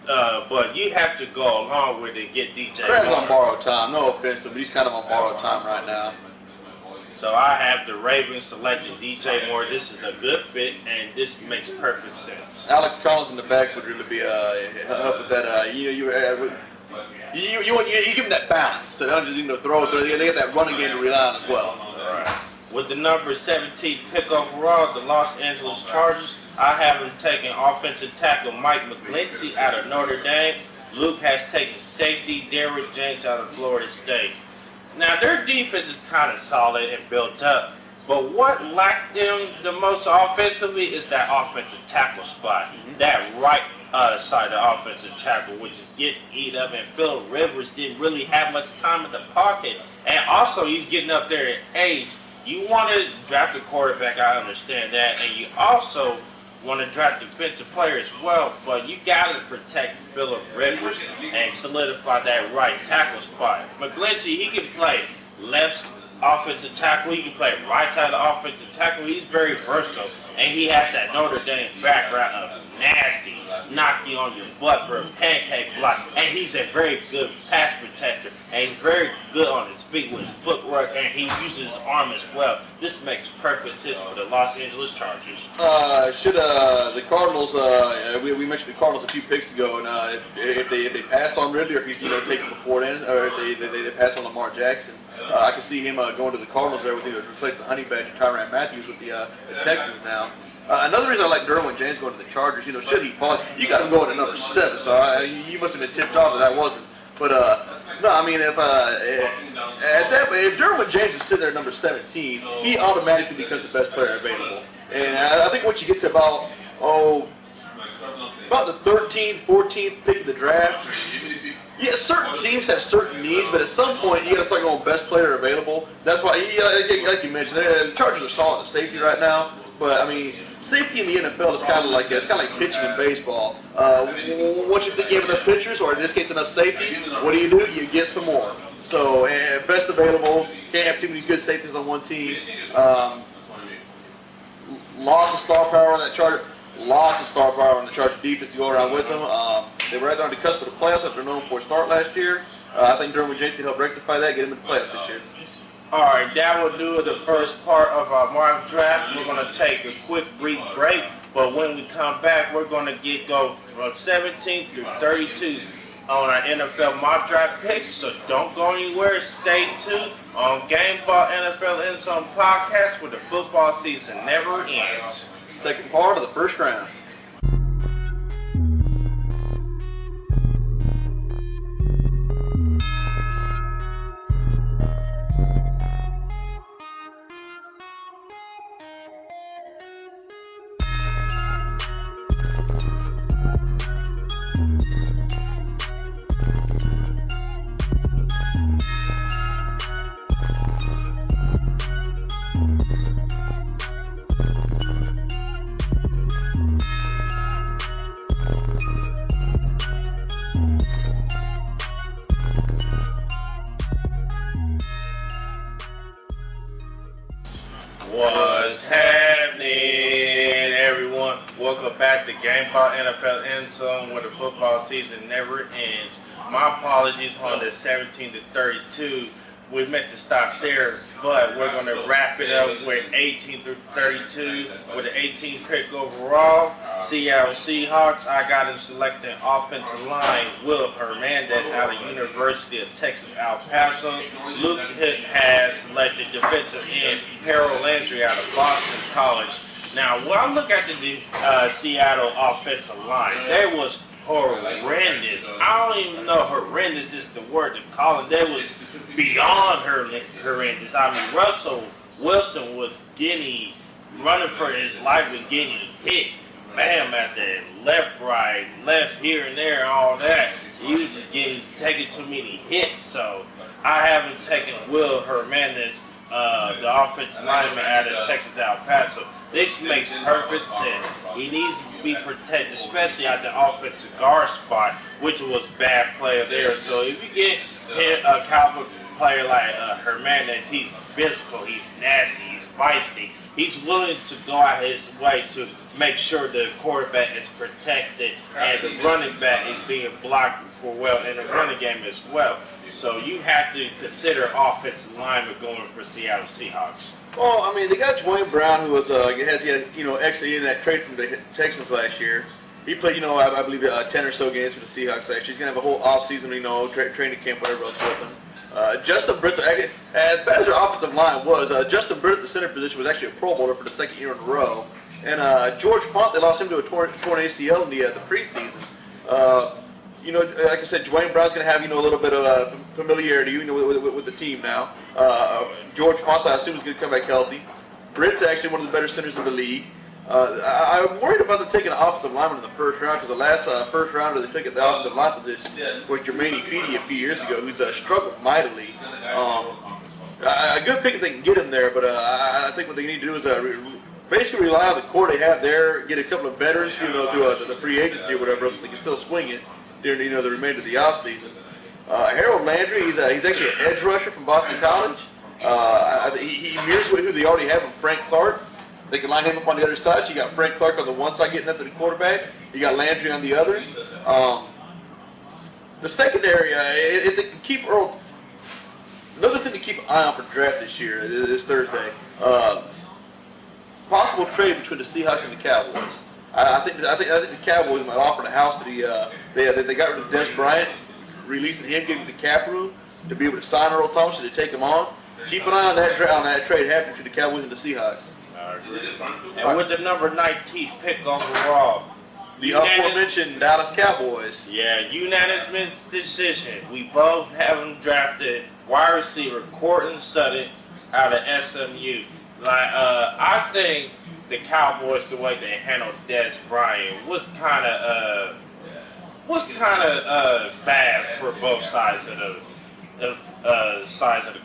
but you have to go along with it and get DJ Crab's Moore. on borrowed time. No offense to him, but he's kind of on borrowed time right now. So I have the Ravens selecting DJ Moore. This is a good fit, and this makes perfect sense. Alex Collins in the back would really be help with that. You give him that balance. So they don't just throw. They get that running game to rely on as well. All right. With the number 17 pick overall, the Los Angeles Chargers, I have them taking offensive tackle Mike McGlinchey out of Notre Dame. Luke has taken safety Derrick James out of Florida State. Now, their defense is kind of solid and built up, but what lacked them the most offensively is that offensive tackle spot. That right side of offensive tackle, which is getting eat up, and Phil Rivers didn't really have much time in the pocket. And also, he's getting up there in age. You want to draft a quarterback, I understand that, and you also want to draft defensive player as well, but you got to protect Phillip Rivers and solidify that right tackle spot. McGlinchey, he can play left offensive tackle, he can play right side of offensive tackle. He's very versatile, and he has that Notre Dame background of nasty, knock you on your butt for a pancake block, and he's a very good pass protector, and he's very good on his feet with his footwork, and he uses his arm as well. This makes perfect sense for the Los Angeles Chargers. Should the Cardinals? We mentioned the Cardinals a few picks ago, and if they pass on Ridley, or if he's taken before then, or if they pass on Lamar Jackson, I can see him going to the Cardinals there with to replace the Honey Badger Tyrann Matthews with the Texans now. Another reason I like Derwin James going to the Chargers, should he fall, you got him going to number 7, so you must have been tipped off that I wasn't. But no, I mean if Derwin James is sitting there at number 17, he automatically becomes the best player available. And I think once you get to about the 13th, 14th pick of the draft, yeah, certain teams have certain needs, but at some point you got to start going best player available. That's why, like you mentioned, the Chargers are solid at safety right now. But I mean, safety in the NFL is kind of like pitching in baseball. Once you think you have enough pitchers, or in this case enough safeties, what do? You get some more. So best available. Can't have too many good safeties on one team. Lots of star power on that Charger. Lots of star power on the Charger defense to go around with them. They were right there on the cusp of the playoffs after known for a start last year. I think Derwin James can help rectify that, get them in the playoffs this year. All right, that will do the first part of our mock draft. We're going to take a quick brief break, but when we come back, we're going to go from 17 through 32 on our NFL mock draft picks. So don't go anywhere. Stay tuned on Gameball NFL Endzone podcast, where the football season never ends. Second part of the first round. What's happening, everyone? Welcome back to Gameball NFL Endzone, where the football season never ends. My apologies on the 17 to 32. We meant to stop there, but we're going to wrap it up with 18 through 32 with the 18th pick overall. Seattle Seahawks, I got him selecting offensive line Will Hernandez out of University of Texas, El Paso. Luke has selected defensive end Harold Landry out of Boston College. Now, when I look at the Seattle offensive line, they was horrendous. I don't even know horrendous is the word to call it. They was beyond horrendous. I mean, Russell Wilson was running for his life, was getting hit. Bam at the left, right, left here and there, all that. He was just taking too many hits. So I haven't taken Will Hernandez, the offensive lineman out of Texas El Paso. This makes perfect sense. He needs to be protected, especially at the offensive guard spot, which was bad player there. So if you get a caliber player like Hernandez, he's physical, he's nasty, he's feisty. He's willing to go out his way to make sure the quarterback is protected and the running back is being blocked for well in the running game as well. So you have to consider offensive linemen going for Seattle Seahawks. Well, I mean, they got Dwayne Brown, who was actually in that trade from the Texans last year. He played, I believe 10 or so games for the Seahawks last year. He's gonna have a whole offseason, training camp, whatever else with him. Justin Britt, as bad as their offensive line was, Justin Britt at the center position was actually a Pro Bowler for the second year in a row. And George Font, they lost him to a torn ACL in the preseason. Like I said, Dwayne Brown's going to have, a little bit of familiarity, with the team now. George Font, I assume, is going to come back healthy. Britt's actually one of the better centers in the league. I'm worried about them taking an offensive lineman in the first round because the last first rounder they took at the offensive line position was Jermaine Efidi a few years ago, who's struggled mightily. A good pick if they can get him there, but I think what they need to do is basically rely on the core they have there, get a couple of veterans, through the free agency or whatever, so they can still swing it during the remainder of the offseason. Harold Landry, he's actually an edge rusher from Boston College. He mirrors who they already have in Frank Clark. They can line him up on the other side. So you got Frank Clark on the one side getting up to the quarterback. You got Landry on the other. The secondary, if they can keep Earl. Another thing to keep an eye on for draft this year is Thursday. Possible trade between the Seahawks and the Cowboys. I think the Cowboys might offer the house to they got rid of Des Bryant, releasing him, giving him the cap room to be able to sign Earl Thomas to take him on. Keep an eye on that trade happening between the Cowboys and the Seahawks. And with the number 19th pick overall, the aforementioned Dallas Cowboys. Yeah, unanimous decision. We both have them drafted wide receiver Courtland Sutton out of SMU. I think the Cowboys, the way they handled Des Bryant was kind of bad for both sides of the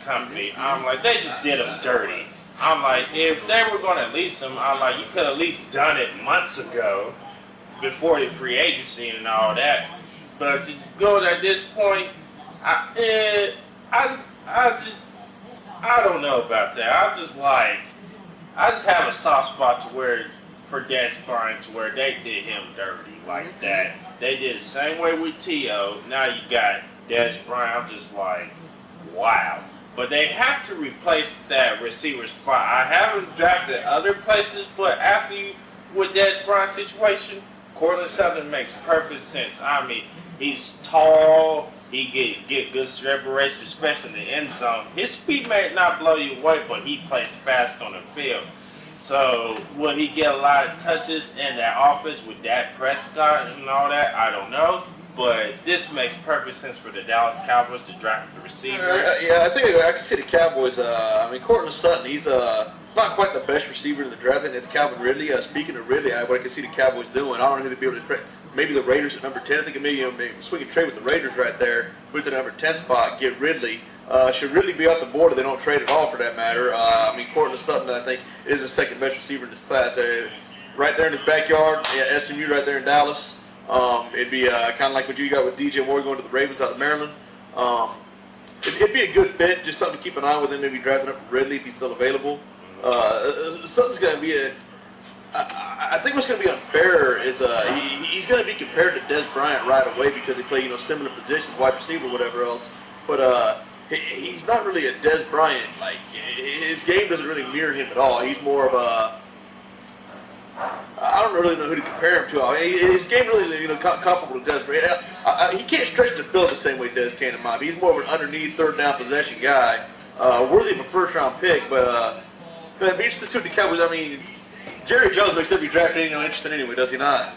company. I'm like, they just did him dirty. I'm like, if they were going to lease him, I'm like, you could have at least done it months ago before the free agency and all that. But to go at this point, I don't know about that. I just have a soft spot for Des Bryant to where they did him dirty like that. They did the same way with T.O. Now you got Des Bryant. I'm just like, wow. But they have to replace that receiver spot. I haven't drafted other places, but with Des Bryant's situation, Courtland Sutton makes perfect sense. I mean, he's tall. He get good separation, especially in the end zone. His speed may not blow you away, but he plays fast on the field. So will he get a lot of touches in that offense with Dak Prescott and all that? I don't know. But this makes perfect sense for the Dallas Cowboys to draft the receiver. I think I can see the Cowboys. Courtland Sutton, he's not quite the best receiver in the draft, and it's Calvin Ridley. Speaking of Ridley, what I can see the Cowboys doing, I don't know who to be able to trade. Maybe the Raiders at number 10. I think maybe swing a trade with the Raiders right there, move to the number 10 spot, get Ridley. Should Ridley be off the board if they don't trade at all for that matter. Courtland Sutton, I think, is the second best receiver in this class. Right there in his backyard, SMU right there in Dallas. It'd be kind of like what you got with DJ Moore going to the Ravens out of Maryland. It'd be a good fit, just something to keep an eye on with him, maybe drafting up Ridley if he's still available. Something's going to be I think what's going to be unfair is he's going to be compared to Des Bryant right away because they play similar positions, wide receiver, whatever else. But he's not really a Des Bryant. Like his game doesn't really mirror him at all. He's more of a I don't really know who to compare him to. His game really is comparable to Des Bryant. He can't stretch the field the same way Des can in mind. He's more of an underneath third down possession guy, worthy of a first round pick. But it'd be interesting to see what the Cowboys. Jerry Jones makes every draft interesting anyway, does he not?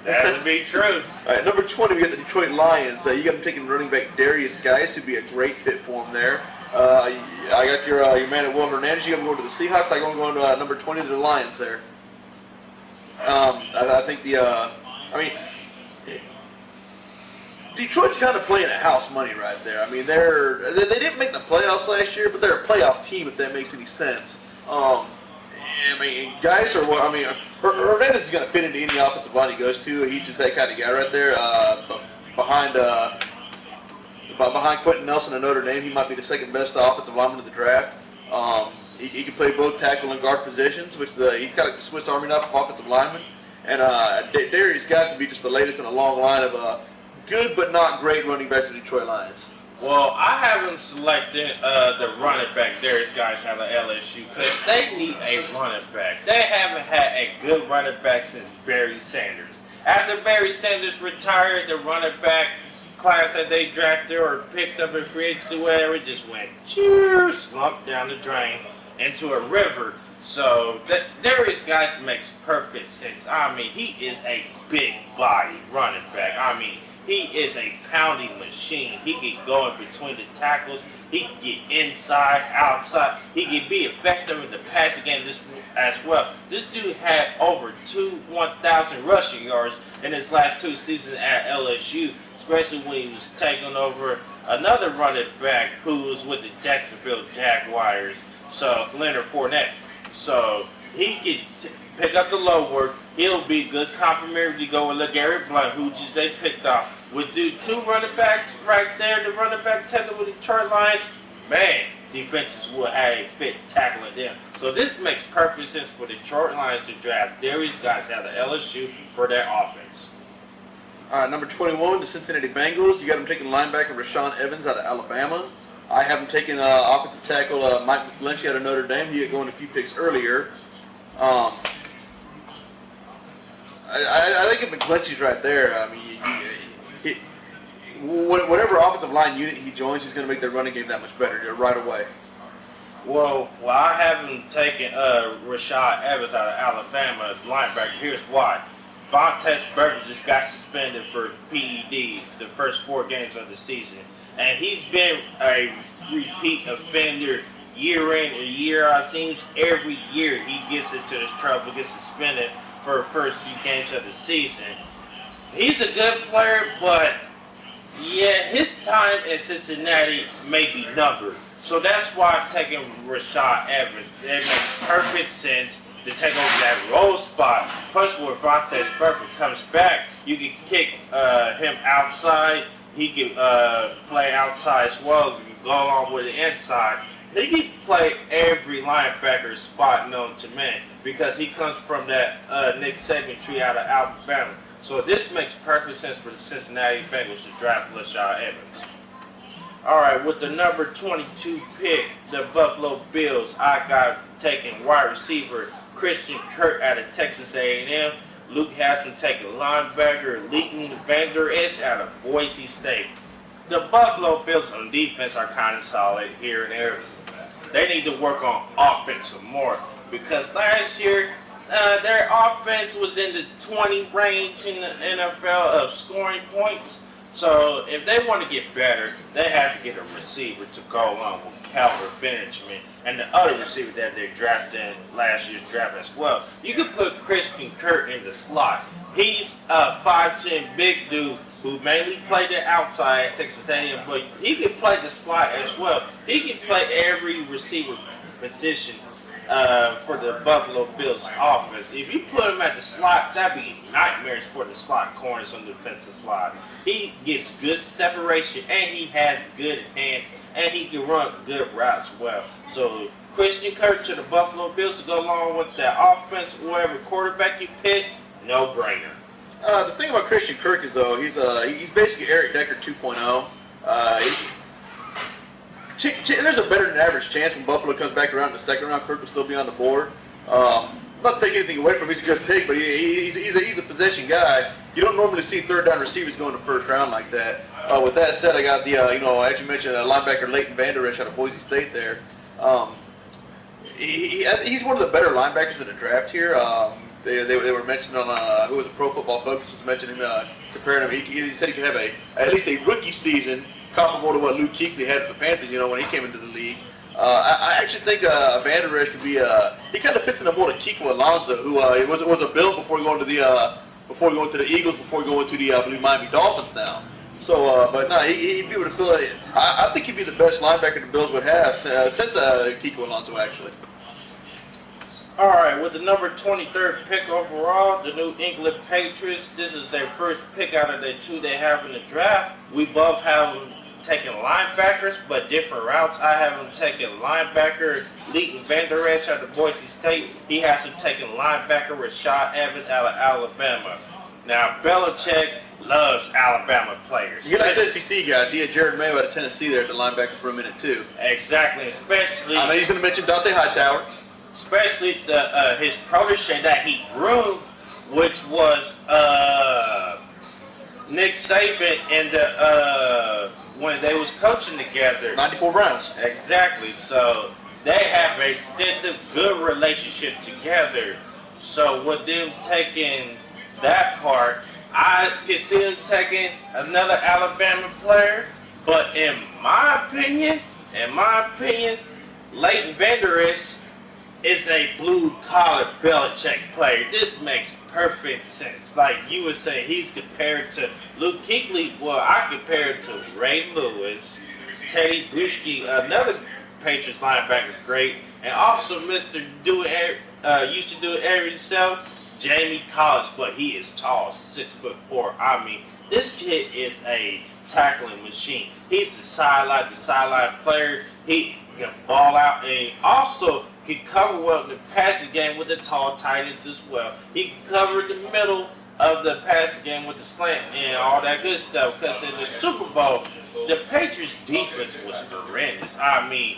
That would be true. All right, number 20, we got the Detroit Lions. You got them taking running back Darius Geis, who'd be a great fit for him there. I got your man at Will Hernandez. You got him going to the Seahawks. I'm going to number 20 to the Lions there. I think Detroit's kind of playing at house money right there. I mean, they didn't make the playoffs last year, but they're a playoff team if that makes any sense. Guys are what I mean. Hernandez is going to fit into any offensive line he goes to. He's just that kind of guy right there. Behind Quentin Nelson of Notre Dame, he might be the second best offensive lineman in the draft. He can play both tackle and guard positions, which he's got a Swiss Army knife of offensive linemen. And Darius Geis would be just the latest in a long line of good but not great running backs for the Detroit Lions. Well, I have them selecting the running back Darius Geis out of LSU because they need a running back. They haven't had a good running back since Barry Sanders. After Barry Sanders retired, the running back class that they drafted or picked up in free agency, whatever, just went slumped down the drain into a river. So Darius Geis makes perfect sense. I mean, he is a big body running back. I mean, he is a pounding machine. He can go in between the tackles. He can get inside, outside. He can be effective in the passing game as well. This dude had over 1,000 rushing yards in his last 2 seasons at LSU, especially when he was taking over another running back who was with the Jacksonville Jaguars, so Leonard Fournette. So he can pick up the low work. He'll be good complementary to go with LeGarrette Blount, who they picked off. Would do 2 running backs right there, the running back tackle with the Detroit Lions. Man, defenses will have a fit tackling them. So this makes perfect sense for the Detroit Lions to draft Darius Geis out of LSU for their offense. All right, number 21, the Cincinnati Bengals. You got them taking linebacker Rashaan Evans out of Alabama. I have them taking offensive tackle Mike McGlinchey out of Notre Dame. He had going a few picks earlier. I think if McGlinchey's right there, I mean, whatever offensive line unit he joins, he's going to make their running game that much better right away. Well, I haven't taken Rashaan Evans out of Alabama linebacker. Here's why. Vontaze Burgess just got suspended for PED the first 4 games of the season. And he's been a repeat offender year in and year out. It seems every year he gets into this trouble, gets suspended for the first few games of the season. He's a good player, but yeah, his time in Cincinnati may be numbered. So that's why I'm taking Rashaan Evans. It makes perfect sense to take over that role spot. Plus, when Vontaze Burfict comes back, you can kick him outside. He can play outside as well. You can go along with the inside. He can play every linebacker spot known to man because he comes from that Nick Saban tree out of Alabama. So this makes perfect sense for the Cincinnati Bengals to draft Rashaan Evans. All right, with the number 22 pick, the Buffalo Bills, I got taking wide receiver Christian Kirk out of Texas A&M. Luke has him taking linebacker Leighton Vander Esch out of Boise State. The Buffalo Bills on defense are kind of solid here and there. They need to work on offense some more because last year their offense was in the 20 range in the NFL of scoring points. So if they want to get better, they have to get a receiver to go along with Calvin Benjamin and the other receiver that they drafted in last year's draft as well. You could put Christian Kirk in the slot. He's a 5'10" big dude who mainly played the outside at Texas A&M, but he can play the slot as well. He can play every receiver position for the Buffalo Bills offense. If you put him at the slot, that'd be nightmares for the slot corners on the defensive slot. He gets good separation, and he has good hands, and he can run good routes well. So Christian Kirk to the Buffalo Bills to go along with that offense, whatever quarterback you pick, no brainer. The thing about Christian Kirk is, though, he's basically Eric Decker 2.0. There's a better than average chance when Buffalo comes back around in the second round, Kirk will still be on the board. I'm not taking anything away from him. He's a good pick, but he's a possession guy. You don't normally see third down receivers go in the first round like that. With that said, I got the, as you mentioned, linebacker Leighton Vander Esch out of Boise State there. he's one of the better linebackers in the draft here. They were mentioning on who was a Pro Football Focus was mentioning comparing him. He said he could have at least a rookie season comparable to what Luke Kuechly had at the Panthers. When he came into the league. I actually think Van Der Esch could be. He kind of fits in the mold of Kiko Alonso, who was a Bill before going to the Eagles, before going to the Blue Miami Dolphins now. So, but no, he'd be able to fill it. I think he'd be the best linebacker the Bills would have since Kiko Alonso, actually. All right, with the number 23rd pick overall, the New England Patriots. This is their first pick out of the two they have in the draft. We both have them taking linebackers, but different routes. I have him taking linebacker Leighton Van Der Esch out of Boise State. He has him taking linebacker Rashad Evans out of Alabama. Now, Belichick loves Alabama players. You like SEC guys. He had Jared Mayo out of Tennessee there at the linebacker for a minute, too. Exactly, especially... I know he's going to mention Dante Hightower. Especially his protege that he groomed, which was Nick Saban and when they was coaching together. 94 Browns. Exactly. So they have a extensive, good relationship together. So with them taking that part, I can see them taking another Alabama player. But in my opinion, Leighton Van Der Esch is a blue-collar Belichick player. This makes perfect sense. Like you would say, he's compared to Luke Kuechly. Well, I compare it to Ray Lewis, Teddy Bruschi, another Patriots linebacker, great, and also Mr. Used to do it every himself, Jamie Collins, but he is tall, 6'4". I mean, this kid is a tackling machine. He's the sideline player. He can ball out, and he also can cover well in the passing game with the tall tight ends as well. He can cover the middle of the passing game with the slant and all that good stuff. Because in the Super Bowl, the Patriots defense was horrendous. I mean,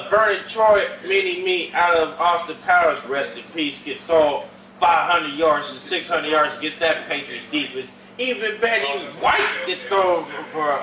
Vernon Troy, mini-me out of Austin Powers, rest in peace, could throw 500 yards and 600 yards against that Patriots defense. Even Betty White could throw for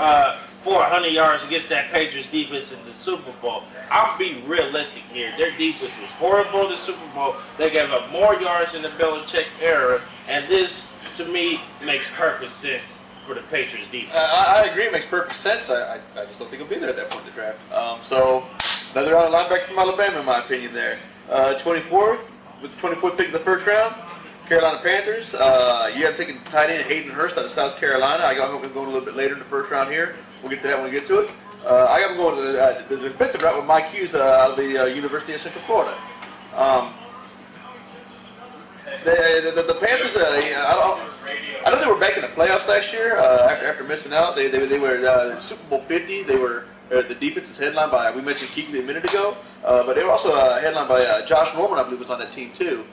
400 yards against that Patriots defense in the Super Bowl. I'll be realistic here. Their defense was horrible in the Super Bowl. They gave up more yards in the Belichick era, and this, to me, makes perfect sense for the Patriots defense. I agree. It makes perfect sense. I just don't think he'll be there at that point in the draft. So, another linebacker from Alabama, in my opinion, there. 24, with the 24th pick of the first round, Carolina Panthers. You have taken tight end Hayden Hurst out of South Carolina. I got him going a little bit later in the first round here. We'll get to that when we get to it. I got him going to the defensive route with Mike Hughes out of the University of Central Florida. The Panthers, I know they were back in the playoffs last year after missing out. They were Super Bowl 50. They were the defense is headlined by, we mentioned Kuechly a minute ago, but they were also headlined by Josh Norman, I believe, was on that team too.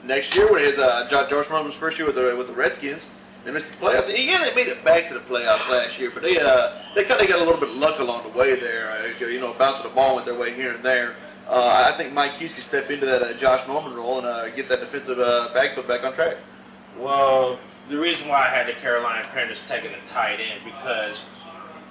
Next year, when Josh Norman's first year with the Redskins, they missed the playoffs. Yeah, they made it back to the playoffs last year, but they kind of got a little bit of luck along the way there. Bouncing the ball went their way here and there. I think Mike Hughes can step into that Josh Norman role and get that defensive backfield back on track. Well, the reason why I had the Carolina Panthers taking a tight end because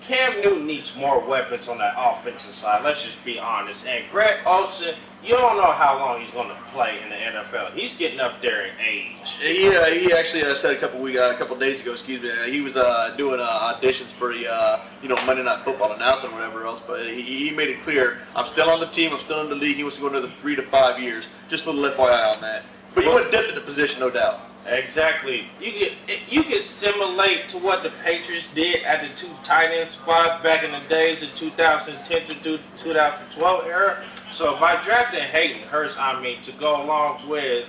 Cam Newton needs more weapons on that offensive side. Let's just be honest. And Greg Olsen, you don't know how long he's going to play in the NFL. He's getting up there in age. He actually said a couple days ago, he was doing auditions for the Monday Night Football announcing or whatever else. But he made it clear, I'm still on the team, I'm still in the league. He wants to go another 3 to 5 years. Just a little FYI on that. But you want depth at the position, no doubt. Exactly. You can simulate to what the Patriots did at the two tight end spot back in the days of 2010 to 2012 era. So by drafting Hayden Hurst, to go along with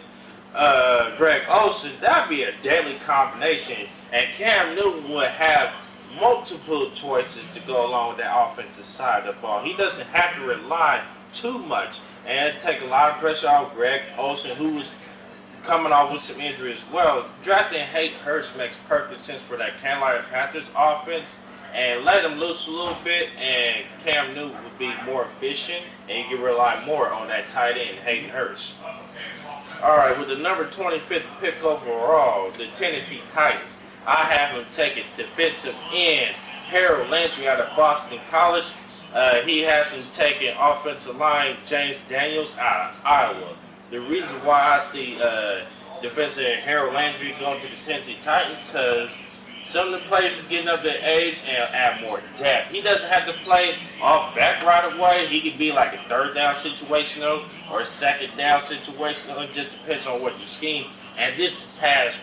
Greg Olsen, that'd be a deadly combination. And Cam Newton would have multiple choices to go along with that offensive side of the ball. He doesn't have to rely too much and take a lot of pressure off Greg Olsen, who was coming off with some injury as well. Drafting Hayden Hurst makes perfect sense for that Carolina Panthers offense, and let him loose a little bit, and Cam Newton would be more efficient, and you can rely more on that tight end, Hayden Hurst. All right, with the number 25th pick overall, the Tennessee Titans, I have him taking defensive end Harold Landry out of Boston College. He has him taking offensive line James Daniels out of Iowa. The reason why I see defensive Harold Landry going to the Tennessee Titans because some of the players is getting up their age and add more depth. He doesn't have to play off back right away. He could be like a third down situational or a second down situational. It just depends on what you scheme. And this has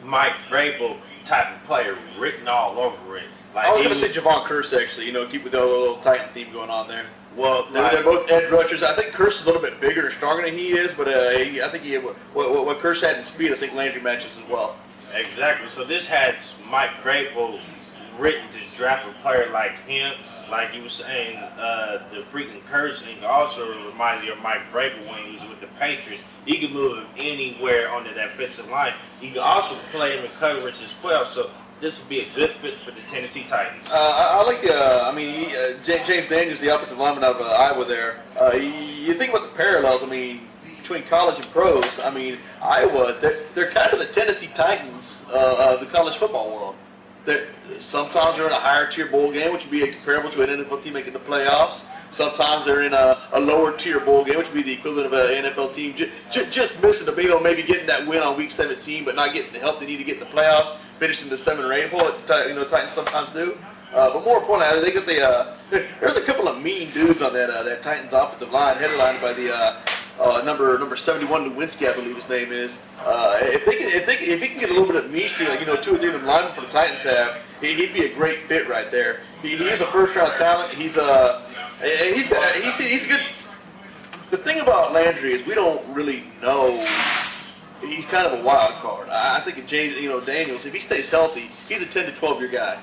Mike Vrabel type of player written all over it. Like I was going to say Javon Curse, actually. Keep with the little Titan theme going on there. Well, they're both edge rushers. I think Curse is a little bit bigger and stronger than he is, but I think what Curse had in speed, I think Landry matches as well. Exactly. So this has Mike Vrabel written to draft a player like him. Like you were saying, the freaking Curse thing also reminds you of Mike Vrabel when he was with the Patriots. He can move him anywhere on the defensive line. He can also play him in coverage as well. So this would be a good fit for the Tennessee Titans. I like James Daniels, the offensive lineman out of Iowa there. You think about the parallels, between college and pros. Iowa, they're kind of the Tennessee Titans of the college football world. Sometimes they're in a higher tier bowl game, which would be comparable to an NFL team making the playoffs. Sometimes they're in a lower tier bowl game, which would be the equivalent of an NFL team just missing the bingo, maybe getting that win on week 17, but not getting the help they need to get in the playoffs, finishing the 7 or 8 hole. Titans sometimes do. But more importantly, I think that there's a couple of mean dudes on that Titans offensive line, headlined by the number 71 Lewinsky, I believe his name is. If he can get a little bit of mystery, like 2 or 3 of them linemen for the Titans have, he'd be a great fit right there. He is a first round talent. He's good. The thing about Landry is we don't really know. He's kind of a wild card. I think of James, Daniels. If he stays healthy, he's a 10 to 12 year guy.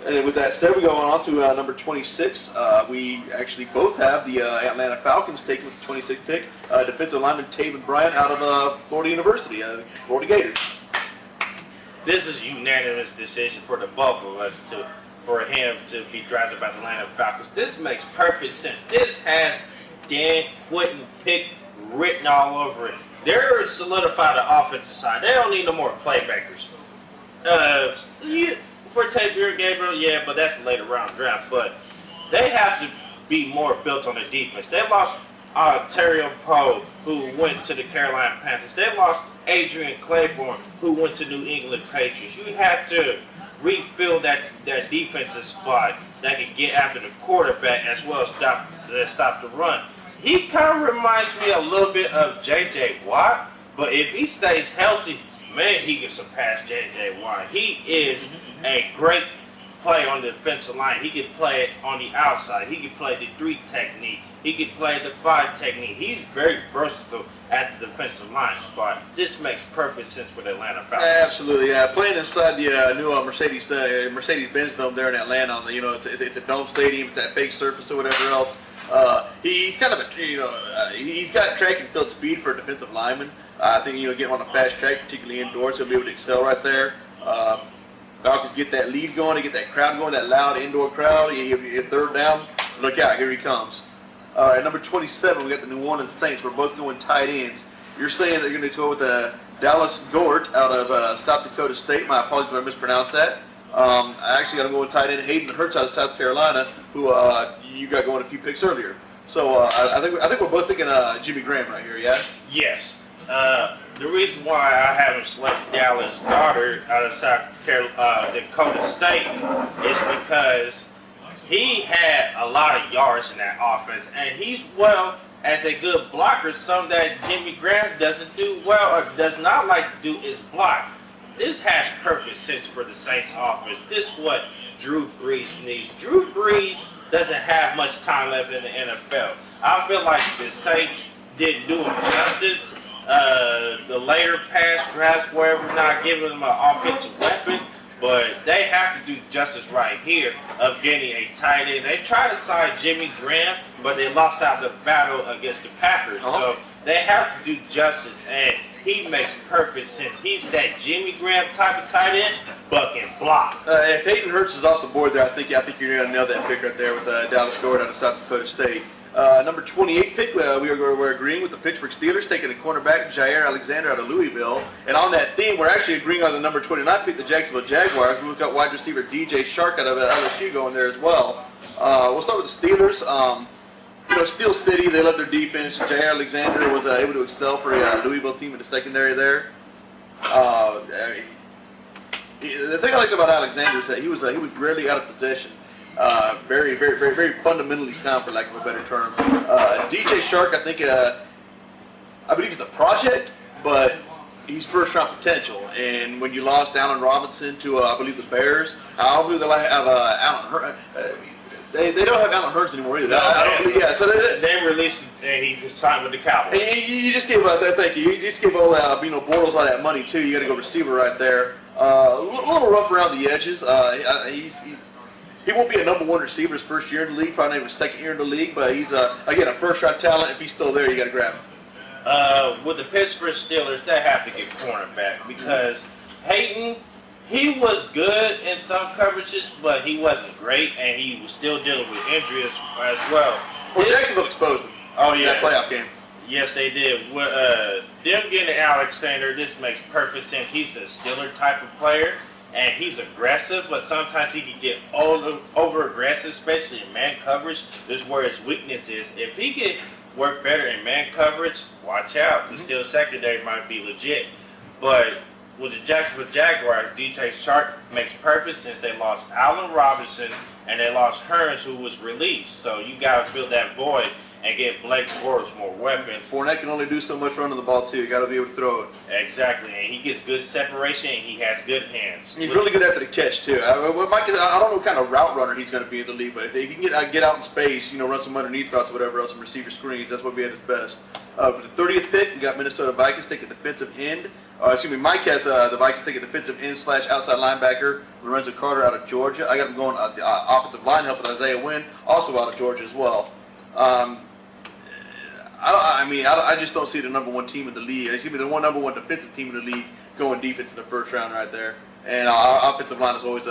And with that said, we go on to number 26. We actually both have the Atlanta Falcons taking with the 26th pick. Defensive lineman Taven Bryan out of Florida University, Florida Gators. This is a unanimous decision for the both of us for him to be drafted by the Atlanta Falcons. This makes perfect sense. This has Dan Quinn pick written all over it. They're solidified the offensive side. They don't need no more playmakers. For Tavier Gabriel, yeah, but that's a later round draft. But they have to be more built on the defense. They lost Terrio Poe, who went to the Carolina Panthers. They lost Adrian Claiborne, who went to New England Patriots. You have to refill that defensive spot that can get after the quarterback as well as stop the run. He kind of reminds me a little bit of J.J. Watt, but if he stays healthy, man, he can surpass J.J. Watt. He is a great play on the defensive line. He can play it on the outside. He can play the 3 technique. He can play the 5 technique. He's very versatile at the defensive line spot. This makes perfect sense for the Atlanta Falcons. Absolutely, yeah. Playing inside the new Mercedes-Benz Dome there in Atlanta, it's a dome stadium, it's that fake surface or whatever else. He's kind of he's got track and field speed for a defensive lineman. I think get him on a fast track, particularly indoors, he'll be able to excel right there. Falcons get that lead going, they get that crowd going, that loud indoor crowd. You get third down, look out, here he comes. At number 27, we got the New Orleans Saints. We're both going tight ends. You're saying that you're going to go with Dallas Gort out of South Dakota State. My apologies if I mispronounced that. I actually got to go with tight end Hayden Hurts out of South Carolina, who you got going a few picks earlier. So I think we're both thinking Jimmy Graham right here, yeah? Yes. The reason why I haven't selected Dallas Goedert out of South Dakota State is because he had a lot of yards in that offense, and he's as a good blocker. Something that Jimmy Graham doesn't do well or does not like to do is block. This has perfect sense for the Saints offense. This is what Drew Brees needs. Drew Brees doesn't have much time left in the NFL. I feel like the Saints didn't do him justice. The later past drafts where we're not giving them an offensive weapon, but they have to do justice right here of getting a tight end. They tried to sign Jimmy Graham, but they lost out the battle against the Packers. So they have to do justice, and he makes perfect sense. He's that Jimmy Graham type of tight end, but can block. If Hayden Hurts is off the board there, I think you're going to nail that pick right there with Dallas Gordon out of South Dakota State. Number 28 pick, we're agreeing with the Pittsburgh Steelers, taking a cornerback, Jair Alexander out of Louisville. And on that theme, we're actually agreeing on the number 29 pick, the Jacksonville Jaguars. We've got wide receiver DJ Shark out of LSU going there as well. We'll start with the Steelers. Steel City, they love their defense. Jair Alexander was able to excel for a Louisville team in the secondary there. The thing I liked about Alexander is that he was rarely out of possession. Very, very, very, very fundamentally sound, for lack of a better term. DJ Shark, I think, I believe he's a project, but he's first-round potential. And when you lost Allen Robinson to, I believe, the Bears, I don't believe they'll have Allen Hurns. They don't have Allen Hurns anymore either. So they released and he just signed with the Cowboys. You just gave thank you. You just gave Bortles all that money too. You got to go receiver right there. A little rough around the edges. He won't be a number one receiver his first year in the league. Probably not even his second year in the league. But he's again a first-round talent. If he's still there, you got to grab him. With the Pittsburgh Steelers, they have to get cornerback because Hayden. He was good in some coverages, but he wasn't great, and he was still dealing with injuries as well. Well, Jacksonville exposed him. Oh, yeah. That playoff game. Yes, they did. Them getting Alexander, this makes perfect sense. He's a Steeler type of player, and he's aggressive, but sometimes he can get over-aggressive, especially in man coverage. This is where his weakness is. If he can work better in man coverage, watch out. The Steelers secondary might be legit. But with the Jacksonville Jaguars, DJ Shark makes perfect sense. They lost Allen Robinson and they lost Hurns, who was released. So you got to fill that void and get Blake Bortles more weapons. Fournette can only do so much running the ball too. You got to be able to throw it. Exactly, and he gets good separation and he has good hands. He's really good after the catch too. I don't know what kind of route runner he's going to be in the league, but if he can get out in space, run some underneath routes, or whatever else, some receiver screens, that's what we at his best. With the 30th pick, we got Minnesota Vikings taking defensive end. Mike has the Vikings taking defensive end / outside linebacker Lorenzo Carter out of Georgia. I got him going the offensive line help with Isaiah Wynn, also out of Georgia as well. I just don't see the number one team in the league. Excuse me, the number one defensive team in the league going defense in the first round right there. And our offensive line is always,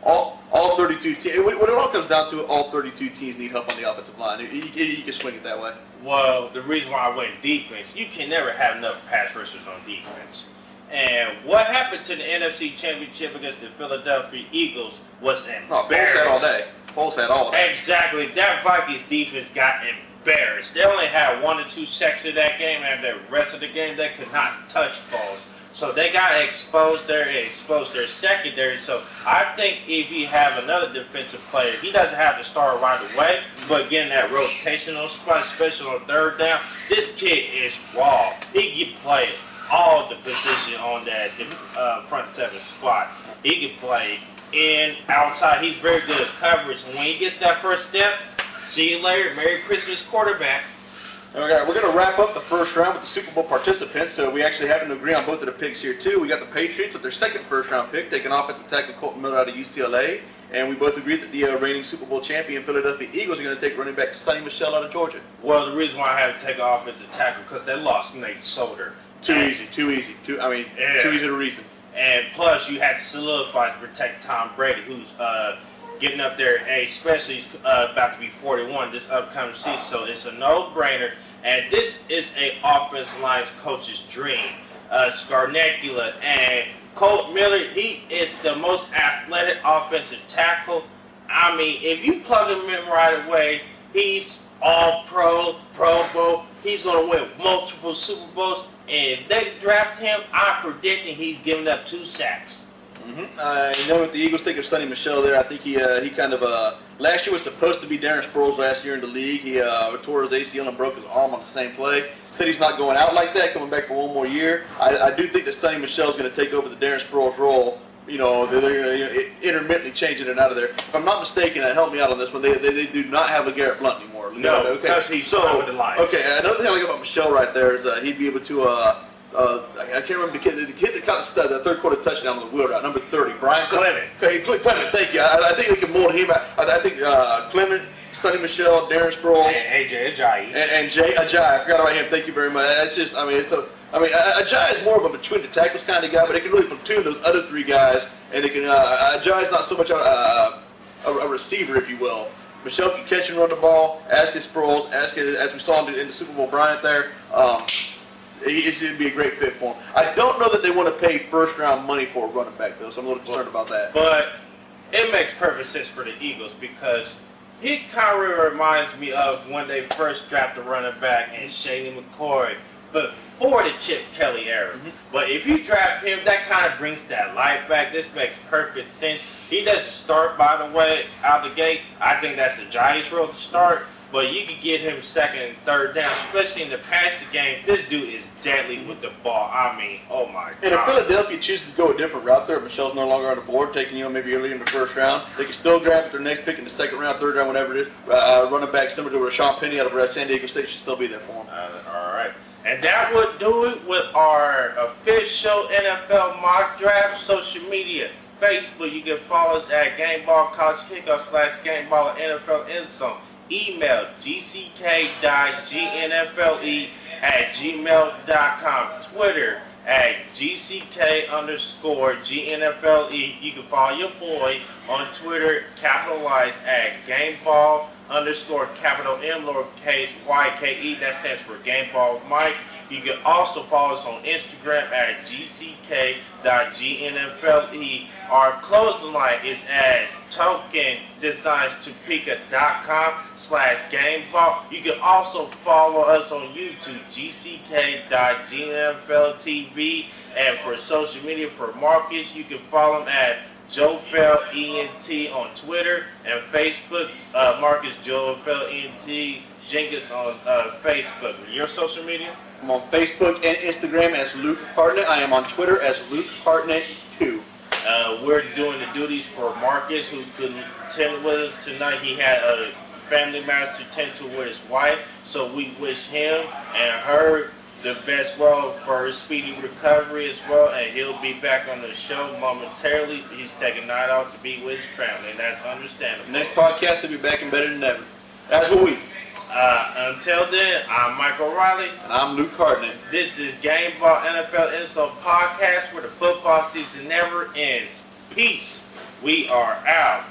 all 32 teams. When it all comes down to it, all 32 teams need help on the offensive line. You can swing it that way. Well, the reason why I went defense, you can never have enough pass rushers on defense. And what happened to the NFC Championship against the Philadelphia Eagles was embarrassing. Foles had all day. Exactly. That Vikings defense got embarrassed. They only had 1 or 2 sacks in that game, and the rest of the game they could not touch Foles. So they got exposed there and exposed their secondary. So I think if you have another defensive player, he doesn't have to start right away, but getting that rotational spot, especially on third down, this kid is raw. He can play all the position on that front 7 spot. He can play in, outside. He's very good at coverage. And when he gets that first step, see you later. Merry Christmas, quarterback. Okay, we're going to wrap up the first round with the Super Bowl participants. So we actually happen to agree on both of the picks here too. We got the Patriots with their second first-round pick, taking offensive tackle Colton Miller out of UCLA, and we both agreed that the reigning Super Bowl champion Philadelphia Eagles are going to take running back Sonny Michel out of Georgia. Well, the reason why I had to take an offensive tackle because they lost Nate Solder. Too easy to reason. And plus, you had to solidify to protect Tom Brady, who's getting up there in age, especially he's about to be 41 this upcoming season. So it's a no-brainer. And this is a offensive line coach's dream. Scarnecula and Colt Miller, he is the most athletic offensive tackle. I mean, if you plug him in right away, he's all-pro, Pro Bowl. He's going to win multiple Super Bowls. And if they draft him, I'm predicting he's giving up 2 sacks. With the Eagles taking Sonny Michel there, I think he kind of last year was supposed to be Darren Sproles last year in the league. He tore his ACL and broke his arm on the same play. Said he's not going out like that, coming back for 1 more year. I do think that Sonny Michel is going to take over the Darren Sproles role. They're intermittently changing it out of there. If I'm not mistaken, help me out on this one. They do not have a Garrett Blunt anymore. No, because he's with the Lions. Okay, another thing I like about Michel right there is he'd be able to. I can't remember the kid that caught the third quarter touchdown on the wheel route, number 30, Brian Clement. Okay, Clement, thank you. I think they can mold him. I think Clement, Sonny Michel, Darren Sproles, and AJ Ajayi. And Jay Ajayi. I forgot about him. Thank you very much. That's just, Ajayi is more of a between the tackles kind of guy, but they can really platoon those other 3 guys, and they can. Ajayi is not so much a receiver, if you will. Michelle can catch and run the ball. As can Sproles. As we saw in the Super Bowl Bryant there. It's going to be a great fit for him. I don't know that they want to pay first-round money for a running back, though, so I'm a little concerned about that. But it makes perfect sense for the Eagles because he kind of reminds me of when they first drafted a running back and Shady McCoy before the Chip Kelly era. But if you draft him, that kind of brings that life back. This makes perfect sense. He doesn't start, by the way, out the gate. I think that's the Giants' role to start. But you can get him second and third down, especially in the passing game. This dude is deadly with the ball. I mean, oh my God. And if Philadelphia chooses to go a different route there, Michelle's no longer on the board, taking maybe early in the first round, they can still grab their next pick in the second round, third round, whatever it is. Running back similar to Rashawn Penny out of San Diego State should still be there for him. All right. And that would do it with our official NFL mock draft. Social media, Facebook, you can follow us at Gameball College Kickoff / Gameball NFL Endzone. Email gck.gnfle@gmail.com. Twitter at GCK_GNFLE. You can follow your boy on Twitter, capitalized at Gameball_capital M lowercase YKE. That stands for Gameball Mike. You can also follow us on Instagram at gck.gnfle. Our closing line is at tokendesignstopeka.com/gameball. You can also follow us on YouTube, gck.gnfltv. And for social media, for Marcus, you can follow him at JoeFellENT on Twitter and Facebook. Marcus JoeFellENT Jenkins on Facebook. Your social media? I'm on Facebook and Instagram as Luke Hartnett. I am on Twitter as Luke Hartnett2. We're doing the duties for Marcus, who couldn't attend with us tonight. He had a family matters to attend to with his wife, so we wish him and her the best for her speedy recovery as well, and he'll be back on the show momentarily. He's taking a night off to be with his family, and that's understandable. Next podcast, he'll be back and better than ever. That's what we. Until then, I'm Michael Riley. And I'm Luke Hartnett. This is Gameball NFL Endzone Podcast, where the football season never ends. Peace. We are out.